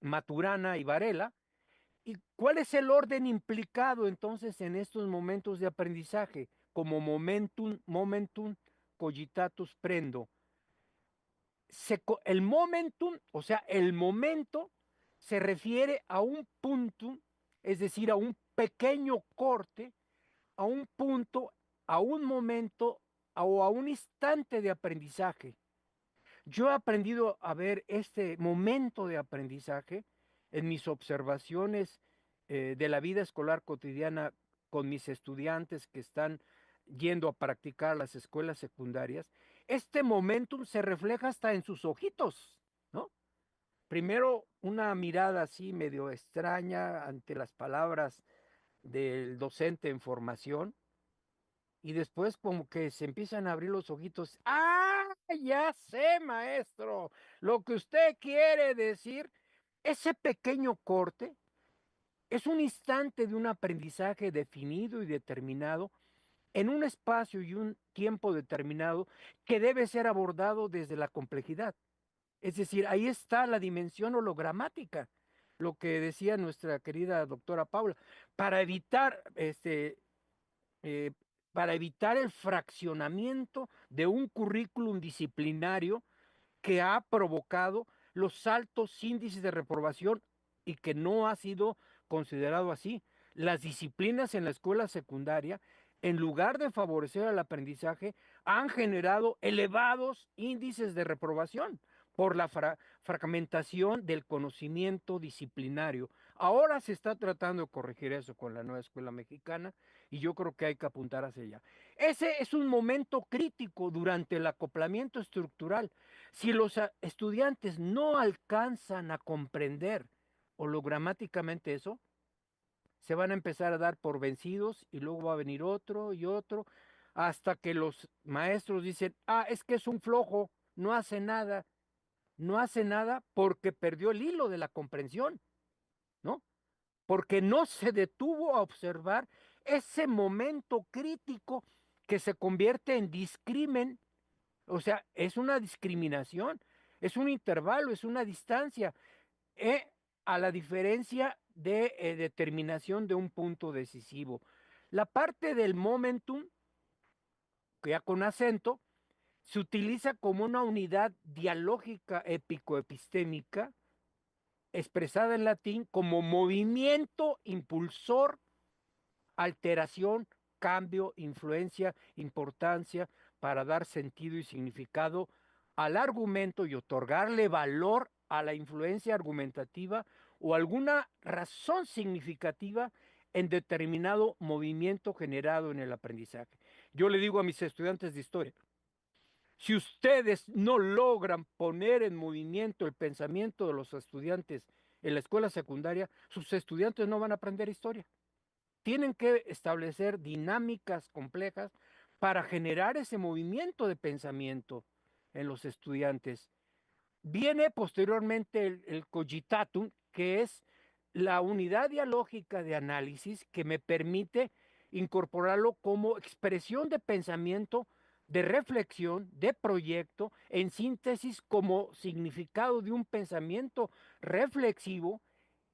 Maturana y Varela. ¿Y cuál es el orden implicado entonces en estos momentos de aprendizaje? Como momentum cogitatus prendo. El momentum, o sea, el momento, se refiere a un punto, es decir, a un pequeño corte, a un punto, a un momento o a un instante de aprendizaje. Yo he aprendido a ver este momento de aprendizaje en mis observaciones de la vida escolar cotidiana con mis estudiantes que están yendo a practicar las escuelas secundarias. Este momentum se refleja hasta en sus ojitos, ¿no? Primero una mirada así medio extraña ante las palabras del docente en formación, y después como que se empiezan a abrir los ojitos. ¡Ah, ya sé, maestro! Lo que usted quiere decir, ese pequeño corte es un instante de un aprendizaje definido y determinado en un espacio y un tiempo determinado que debe ser abordado desde la complejidad. Es decir, ahí está la dimensión hologramática, lo que decía nuestra querida doctora Paula, para evitar eh, para evitar el fraccionamiento de un currículum disciplinario que ha provocado los altos índices de reprobación y que no ha sido considerado así. Las disciplinas en la escuela secundaria, en lugar de favorecer el aprendizaje, han generado elevados índices de reprobación por la fragmentación del conocimiento disciplinario. Ahora se está tratando de corregir eso con la nueva escuela mexicana y yo creo que hay que apuntar hacia allá. Ese es un momento crítico durante el acoplamiento estructural. Si los estudiantes no alcanzan a comprender hologramáticamente eso, se van a empezar a dar por vencidos y luego va a venir otro y otro, hasta que los maestros dicen, ah, es que es un flojo, no hace nada, no hace nada porque perdió el hilo de la comprensión, ¿no? Porque no se detuvo a observar ese momento crítico que se convierte en discrimen. O sea, es una discriminación, es un intervalo, es una distancia, eh, a la diferencia de determinación de un punto decisivo. La parte del momentum, que ya con acento, se utiliza como una unidad dialógica épico-epistémica, expresada en latín como movimiento impulsor, alteración, cambio, influencia, importancia, para dar sentido y significado al argumento y otorgarle valor a la influencia argumentativa o alguna razón significativa en determinado movimiento generado en el aprendizaje. Yo le digo a mis estudiantes de historia, si ustedes no logran poner en movimiento el pensamiento de los estudiantes en la escuela secundaria, sus estudiantes no van a aprender historia. Tienen que establecer dinámicas complejas para generar ese movimiento de pensamiento en los estudiantes. Viene posteriormente el cogitatum, que es la unidad dialógica de análisis que me permite incorporarlo como expresión de pensamiento, de reflexión, de proyecto, en síntesis como significado de un pensamiento reflexivo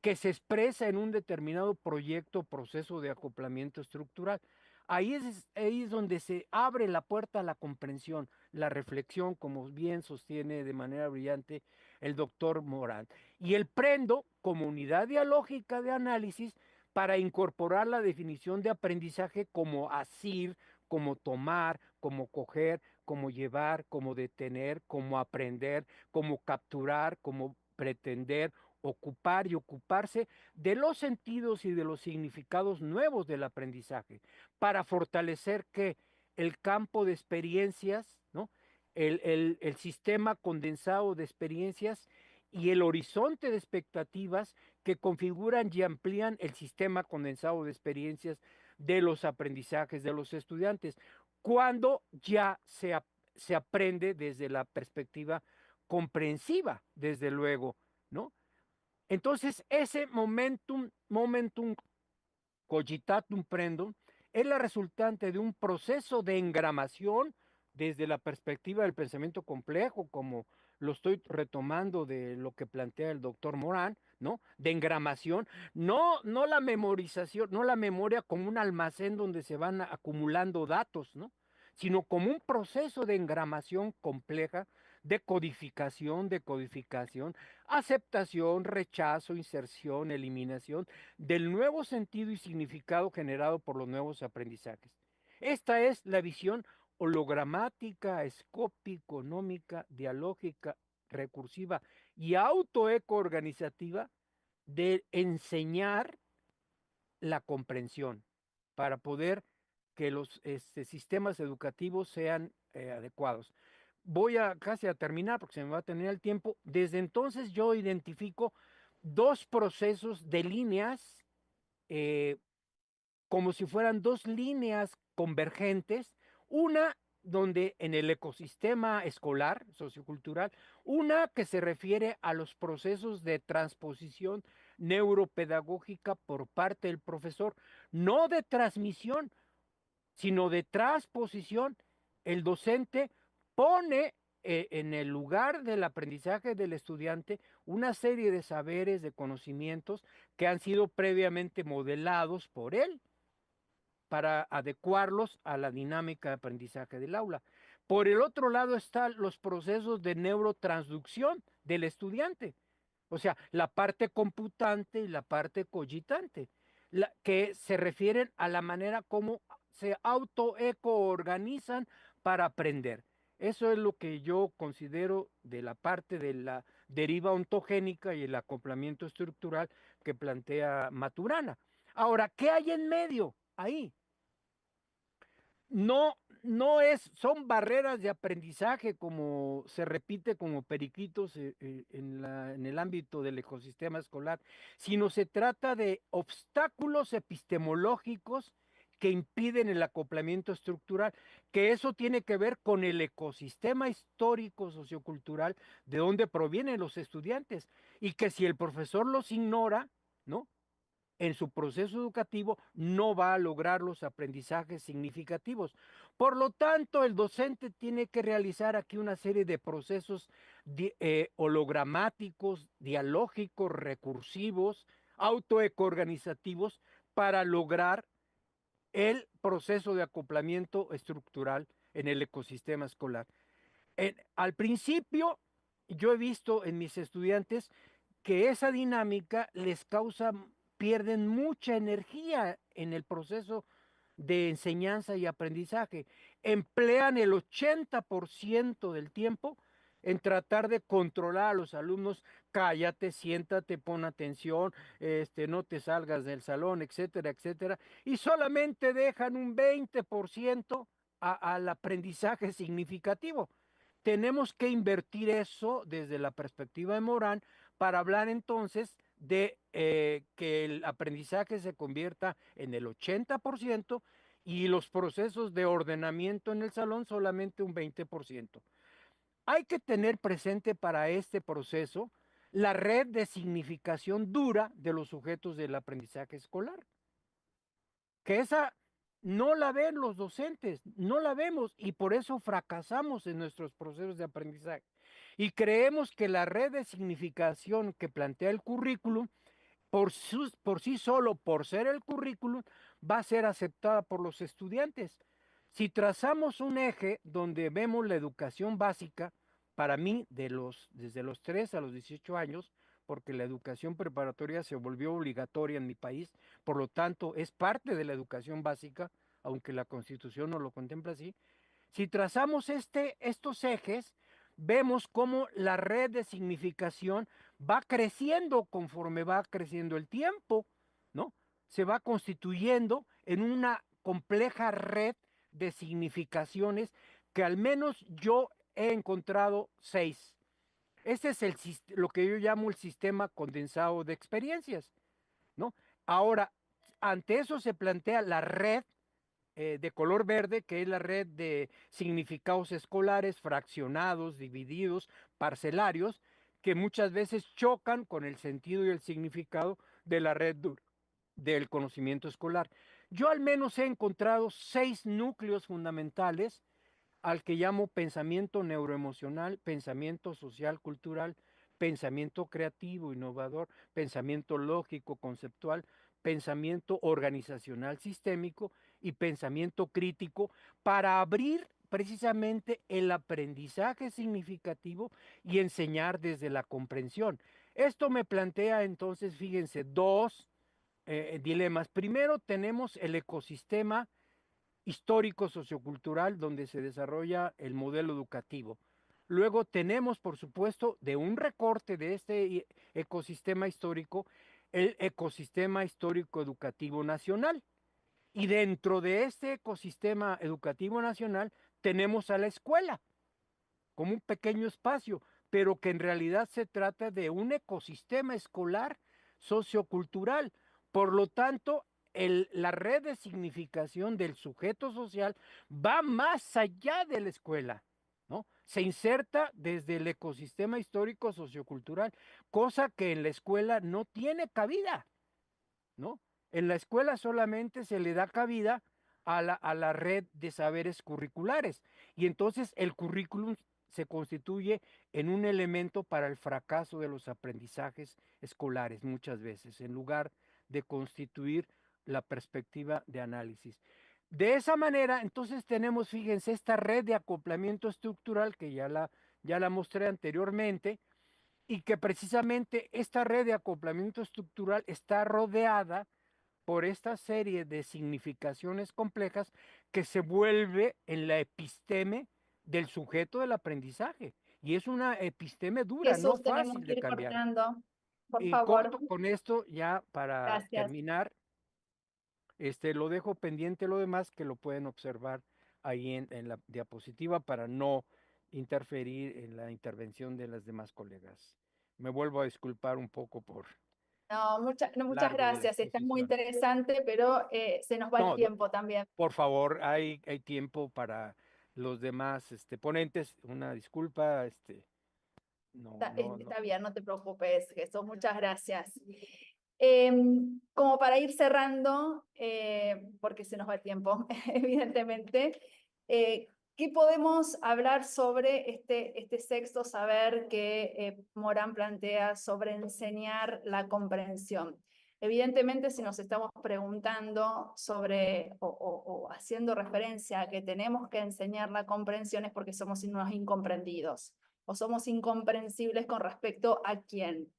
que se expresa en un determinado proyecto o proceso de acoplamiento estructural. Ahí es donde se abre la puerta a la comprensión, la reflexión, como bien sostiene de manera brillante el doctor Morán. Y el prendo como unidad dialógica de análisis para incorporar la definición de aprendizaje como asir, como tomar, como coger, como llevar, como detener, como aprender, como capturar, como pretender, ocupar y ocuparse de los sentidos y de los significados nuevos del aprendizaje, para fortalecer que el campo de experiencias, ¿no? El sistema condensado de experiencias y el horizonte de expectativas que configuran y amplían el sistema condensado de experiencias de los aprendizajes de los estudiantes, cuando ya se aprende desde la perspectiva comprensiva, desde luego, ¿no? Entonces, ese momentum cogitatum prendum es la resultante de un proceso de engramación desde la perspectiva del pensamiento complejo, como lo estoy retomando de lo que plantea el doctor Morán, ¿no? De engramación, no la memorización, no la memoria como un almacén donde se van acumulando datos, ¿no? Sino como un proceso de engramación compleja, de codificación, aceptación, rechazo, inserción, eliminación, del nuevo sentido y significado generado por los nuevos aprendizajes. Esta es la visión hologramática, escópico-económica, dialógica, recursiva y autoeco-organizativa de enseñar la comprensión para poder que los sistemas educativos sean adecuados. Voy casi a terminar porque se me va a terminar el tiempo. Desde entonces yo identifico dos procesos de líneas como si fueran dos líneas convergentes, una donde en el ecosistema escolar, sociocultural, una que se refiere a los procesos de transposición neuropedagógica por parte del profesor, no de transmisión, sino de transposición. El docente pone en el lugar del aprendizaje del estudiante una serie de saberes, de conocimientos que han sido previamente modelados por él para adecuarlos a la dinámica de aprendizaje del aula. Por el otro lado están los procesos de neurotransducción del estudiante, o sea, la parte computante y la parte cogitante, que se refieren a la manera como se autoeco-organizan para aprender. Eso es lo que yo considero de la parte de la deriva ontogénica y el acoplamiento estructural que plantea Maturana. Ahora, ¿qué hay en medio ahí? Son barreras de aprendizaje como se repite como periquitos en el ámbito del ecosistema escolar, sino se trata de obstáculos epistemológicos que impiden el acoplamiento estructural, que eso tiene que ver con el ecosistema histórico sociocultural de donde provienen los estudiantes, y que si el profesor los ignora, ¿no?, en su proceso educativo no va a lograr los aprendizajes significativos. Por lo tanto, el docente tiene que realizar aquí una serie de procesos hologramáticos, dialógicos, recursivos, autoecoorganizativos para lograr el proceso de acoplamiento estructural en el ecosistema escolar. Al principio, yo he visto en mis estudiantes que esa dinámica les pierden mucha energía en el proceso de enseñanza y aprendizaje. Emplean el 80% del tiempo en tratar de controlar a los alumnos: cállate, siéntate, pon atención, no te salgas del salón, etcétera, etcétera, y solamente dejan un 20% al aprendizaje significativo. Tenemos que invertir eso desde la perspectiva de Morán para hablar entonces de que el aprendizaje se convierta en el 80% y los procesos de ordenamiento en el salón solamente un 20%. Hay que tener presente para este proceso la red de significación dura de los sujetos del aprendizaje escolar, que esa no la ven los docentes, no la vemos, y por eso fracasamos en nuestros procesos de aprendizaje. Y creemos que la red de significación que plantea el currículum, por sí solo, por ser el currículum, va a ser aceptada por los estudiantes. Si trazamos un eje donde vemos la educación básica, para mí, desde los 3 a los 18 años, porque la educación preparatoria se volvió obligatoria en mi país, por lo tanto es parte de la educación básica, aunque la Constitución no lo contempla así. Si trazamos estos ejes, vemos cómo la red de significación va creciendo conforme va creciendo el tiempo, ¿no? Se va constituyendo en una compleja red de significaciones que al menos yo he encontrado 6. Ese es lo que yo llamo el sistema condensado de experiencias, ¿no? Ahora, ante eso se plantea la red de color verde, que es la red de significados escolares fraccionados, divididos, parcelarios, que muchas veces chocan con el sentido y el significado de la red del conocimiento escolar. Yo al menos he encontrado 6 núcleos fundamentales al que llamo pensamiento neuroemocional, pensamiento social cultural, pensamiento creativo, innovador, pensamiento lógico, conceptual, pensamiento organizacional sistémico y pensamiento crítico, para abrir precisamente el aprendizaje significativo y enseñar desde la comprensión. Esto me plantea entonces, fíjense, 2 dilemas. Primero tenemos el ecosistema histórico sociocultural donde se desarrolla el modelo educativo. Luego tenemos, por supuesto, de un recorte de este ecosistema histórico, el ecosistema histórico educativo nacional. Y dentro de este ecosistema educativo nacional tenemos a la escuela como un pequeño espacio, pero que en realidad se trata de un ecosistema escolar sociocultural. Por lo tanto, la red de significación del sujeto social va más allá de la escuela, ¿no? Se inserta desde el ecosistema histórico sociocultural, cosa que en la escuela no tiene cabida, ¿no? En la escuela solamente se le da cabida a la red de saberes curriculares, y entonces el currículum se constituye en un elemento para el fracaso de los aprendizajes escolares muchas veces, en lugar de constituir la perspectiva de análisis. De esa manera, entonces tenemos, fíjense, esta red de acoplamiento estructural que ya la mostré anteriormente, y que precisamente esta red de acoplamiento estructural está rodeada por esta serie de significaciones complejas que se vuelve en la episteme del sujeto del aprendizaje. Y es una episteme dura, no Jesús, tenemos fácil que de ir cambiar. cortando, por Y favor. corto con esto ya para Gracias. terminar. Lo dejo pendiente lo demás, que lo pueden observar ahí en la diapositiva para no interferir en la intervención de las demás colegas. Me vuelvo a disculpar un poco por No, muchas largo de la gracias. Está muy exposición. interesante, pero se nos va el No, tiempo también. por favor, hay tiempo para los demás ponentes. Una disculpa, no. Está bien, no te preocupes, Jesús. Muchas gracias. Como para ir cerrando, porque se nos va el tiempo, evidentemente, ¿qué podemos hablar sobre este sexto saber que Morán plantea sobre enseñar la comprensión? Evidentemente, si nos estamos preguntando sobre o haciendo referencia a que tenemos que enseñar la comprensión es porque somos unos incomprendidos o somos incomprensibles con respecto a quién.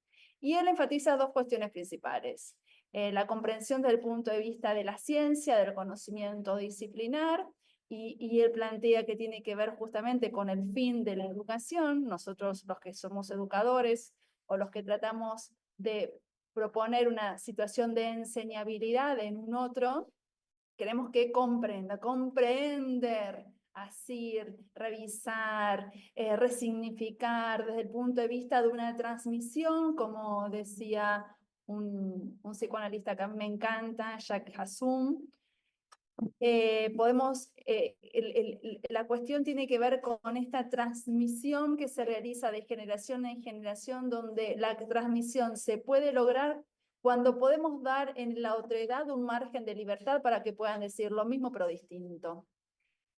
Y él enfatiza 2 cuestiones principales. La comprensión desde el punto de vista de la ciencia, del conocimiento disciplinar, y él plantea que tiene que ver justamente con el fin de la educación. Nosotros los que somos educadores o los que tratamos de proponer una situación de enseñabilidad en un otro, queremos que comprenda, comprender, asir, revisar, resignificar desde el punto de vista de una transmisión, como decía un psicoanalista que a mí me encanta, Jacques Hassum. La cuestión tiene que ver con esta transmisión que se realiza de generación en generación, donde la transmisión se puede lograr cuando podemos dar en la otredad un margen de libertad para que puedan decir lo mismo pero distinto.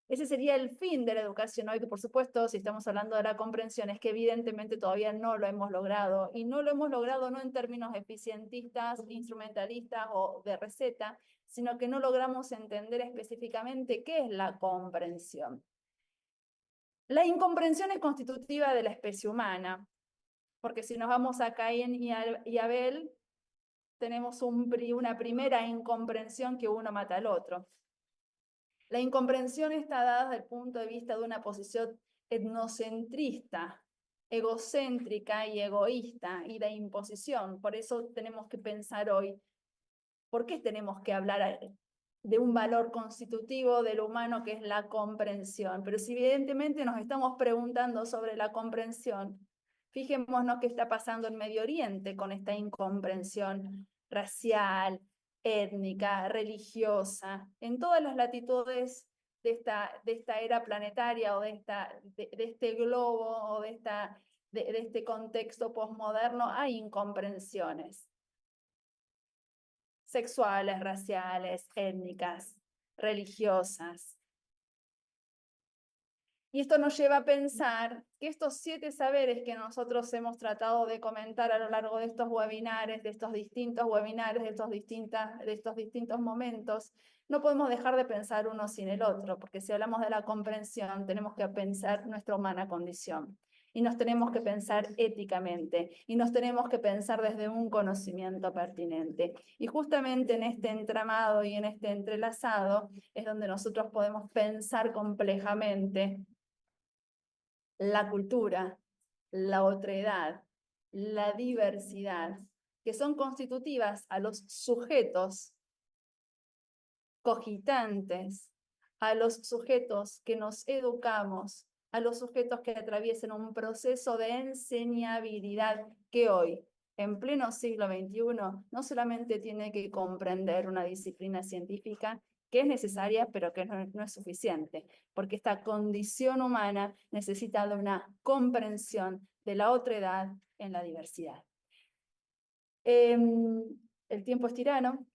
Ese sería el fin de la educación hoy, que por supuesto, si estamos hablando de la comprensión, es que evidentemente todavía no lo hemos logrado, y no lo hemos logrado no en términos eficientistas, instrumentalistas o de receta, sino que no logramos entender específicamente qué es la comprensión. La incomprensión es constitutiva de la especie humana, porque si nos vamos a Caín y Abel, tenemos una primera incomprensión que uno mata al otro. La incomprensión está dada desde el punto de vista de una posición etnocentrista, egocéntrica y egoísta, y de imposición. Por eso tenemos que pensar hoy, ¿por qué tenemos que hablar de un valor constitutivo del humano que es la comprensión. Pero si evidentemente nos estamos preguntando sobre la comprensión, fijémonos qué está pasando en Medio Oriente con esta incomprensión racial, étnica, religiosa, en todas las latitudes de esta era planetaria o de este globo o de este contexto posmoderno hay incomprensiones sexuales, raciales, étnicas, religiosas. Y esto nos lleva a pensar que estos 7 saberes que nosotros hemos tratado de comentar a lo largo de estos webinares, de estos distintos webinares, de estos distintos momentos, no podemos dejar de pensar uno sin el otro, porque si hablamos de la comprensión, tenemos que pensar nuestra humana condición. Y nos tenemos que pensar éticamente, y nos tenemos que pensar desde un conocimiento pertinente. Y justamente en este entramado y en este entrelazado es donde nosotros podemos pensar complejamente la cultura, la otredad, la diversidad, que son constitutivas a los sujetos cogitantes, a los sujetos que nos educamos, a los sujetos que atraviesan un proceso de enseñabilidad que hoy, en pleno siglo XXI, no solamente tiene que comprender una disciplina científica, que es necesaria, pero que no es suficiente, porque esta condición humana necesita de una comprensión de la otredad en la diversidad. El tiempo es tirano.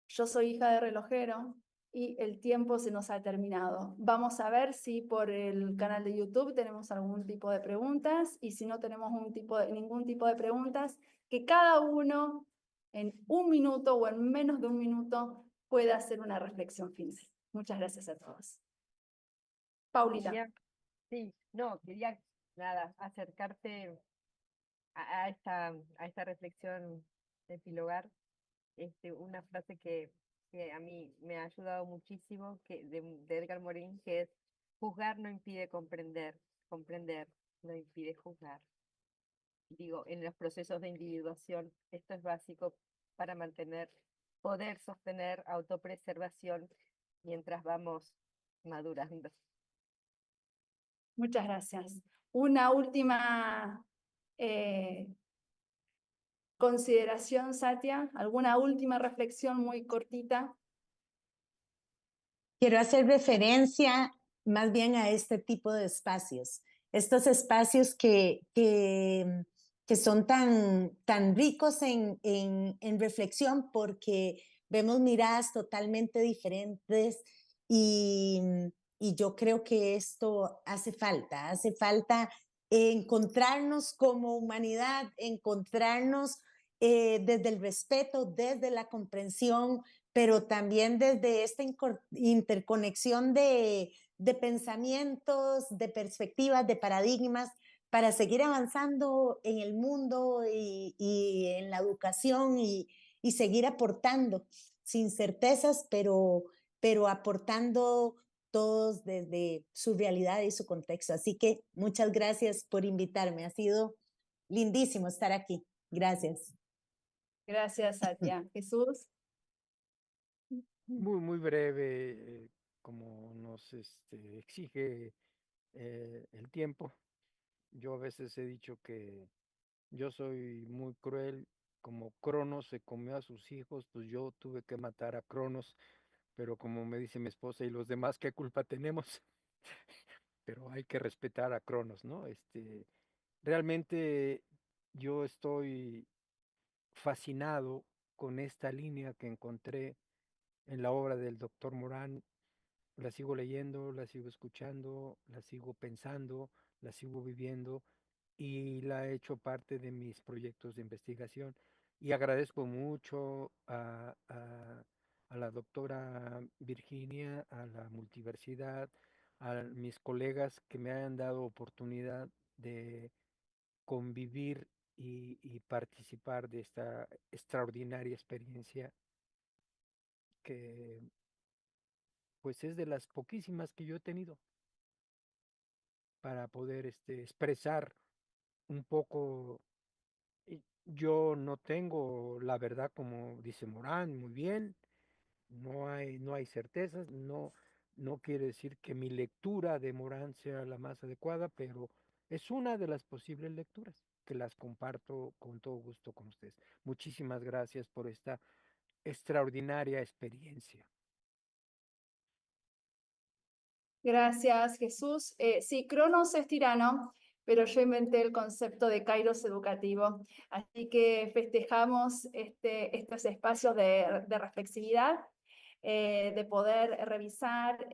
Yo soy hija de relojero y el tiempo se nos ha terminado. Vamos a ver si por el canal de YouTube tenemos algún tipo de preguntas, y si no tenemos ningún tipo de preguntas, que cada uno en 1 minuto o en menos de 1 minuto pueda hacer una reflexión final. Muchas gracias a todos. Paulita. Sí, no, quería nada, acercarte a esta reflexión, epilogar, una frase que a mí me ha ayudado muchísimo, de Edgar Morin, que es: juzgar no impide comprender, comprender no impide juzgar. Digo, en los procesos de individuación, esto es básico para poder sostener autopreservación mientras vamos madurando. Muchas gracias. Una última consideración, Satya, alguna última reflexión muy cortita. Quiero hacer referencia más bien a este tipo de espacios, estos espacios que son tan ricos en reflexión, porque vemos miradas totalmente diferentes, y, y yo creo que esto hace falta encontrarnos como humanidad, encontrarnos desde el respeto, desde la comprensión, pero también desde esta interconexión de pensamientos, de perspectivas, de paradigmas, para seguir avanzando en el mundo y en la educación, y seguir aportando sin certezas, pero aportando todos desde su realidad y su contexto. Así que muchas gracias por invitarme. Ha sido lindísimo estar aquí. Gracias. Gracias, Satya. Jesús. Muy, muy breve, como nos exige el tiempo. Yo a veces he dicho que yo soy muy cruel. Como Cronos se comió a sus hijos, pues yo tuve que matar a Cronos, pero como me dice mi esposa, y los demás, ¿qué culpa tenemos? Pero hay que respetar a Cronos, ¿no? Realmente yo estoy fascinado con esta línea que encontré en la obra del doctor Morán. La sigo leyendo, la sigo escuchando, la sigo pensando, la sigo viviendo, y la he hecho parte de mis proyectos de investigación. Y agradezco mucho a la doctora Virginia, a la multiversidad, a mis colegas que me hayan dado oportunidad de convivir y participar de esta extraordinaria experiencia, que pues es de las poquísimas que yo he tenido para poder expresar un poco. Yo no tengo la verdad, como dice Morán, muy bien, no hay certezas, no quiere decir que mi lectura de Morán sea la más adecuada, pero es una de las posibles lecturas que las comparto con todo gusto con ustedes. Muchísimas gracias por esta extraordinaria experiencia. Gracias, Jesús. Sí, Cronos es tirano, pero yo inventé el concepto de Kairos educativo. Así que festejamos estos espacios de reflexividad, de poder revisar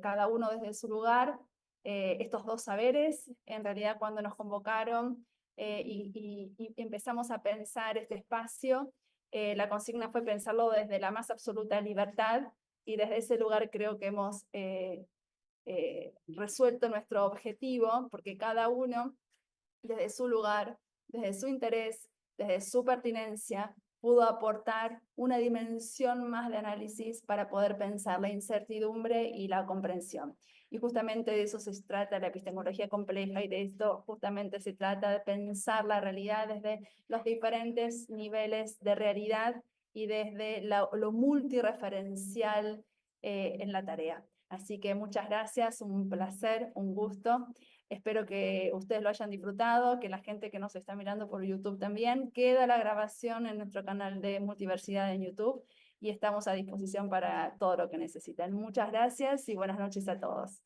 cada uno desde su lugar estos dos saberes. En realidad, cuando nos convocaron y empezamos a pensar este espacio, la consigna fue pensarlo desde la más absoluta libertad, y desde ese lugar creo que hemos resuelto nuestro objetivo, porque cada uno, desde su lugar, desde su interés, desde su pertinencia, pudo aportar una dimensión más de análisis para poder pensar la incertidumbre y la comprensión. Y justamente de eso se trata la epistemología compleja, y de esto justamente se trata de pensar la realidad desde los diferentes niveles de realidad y desde lo multireferencial en la tarea. Así que muchas gracias, un placer, un gusto. Espero que ustedes lo hayan disfrutado, que la gente que nos está mirando por YouTube también. Queda la grabación en nuestro canal de Multiversidad en YouTube y estamos a disposición para todo lo que necesiten. Muchas gracias y buenas noches a todos.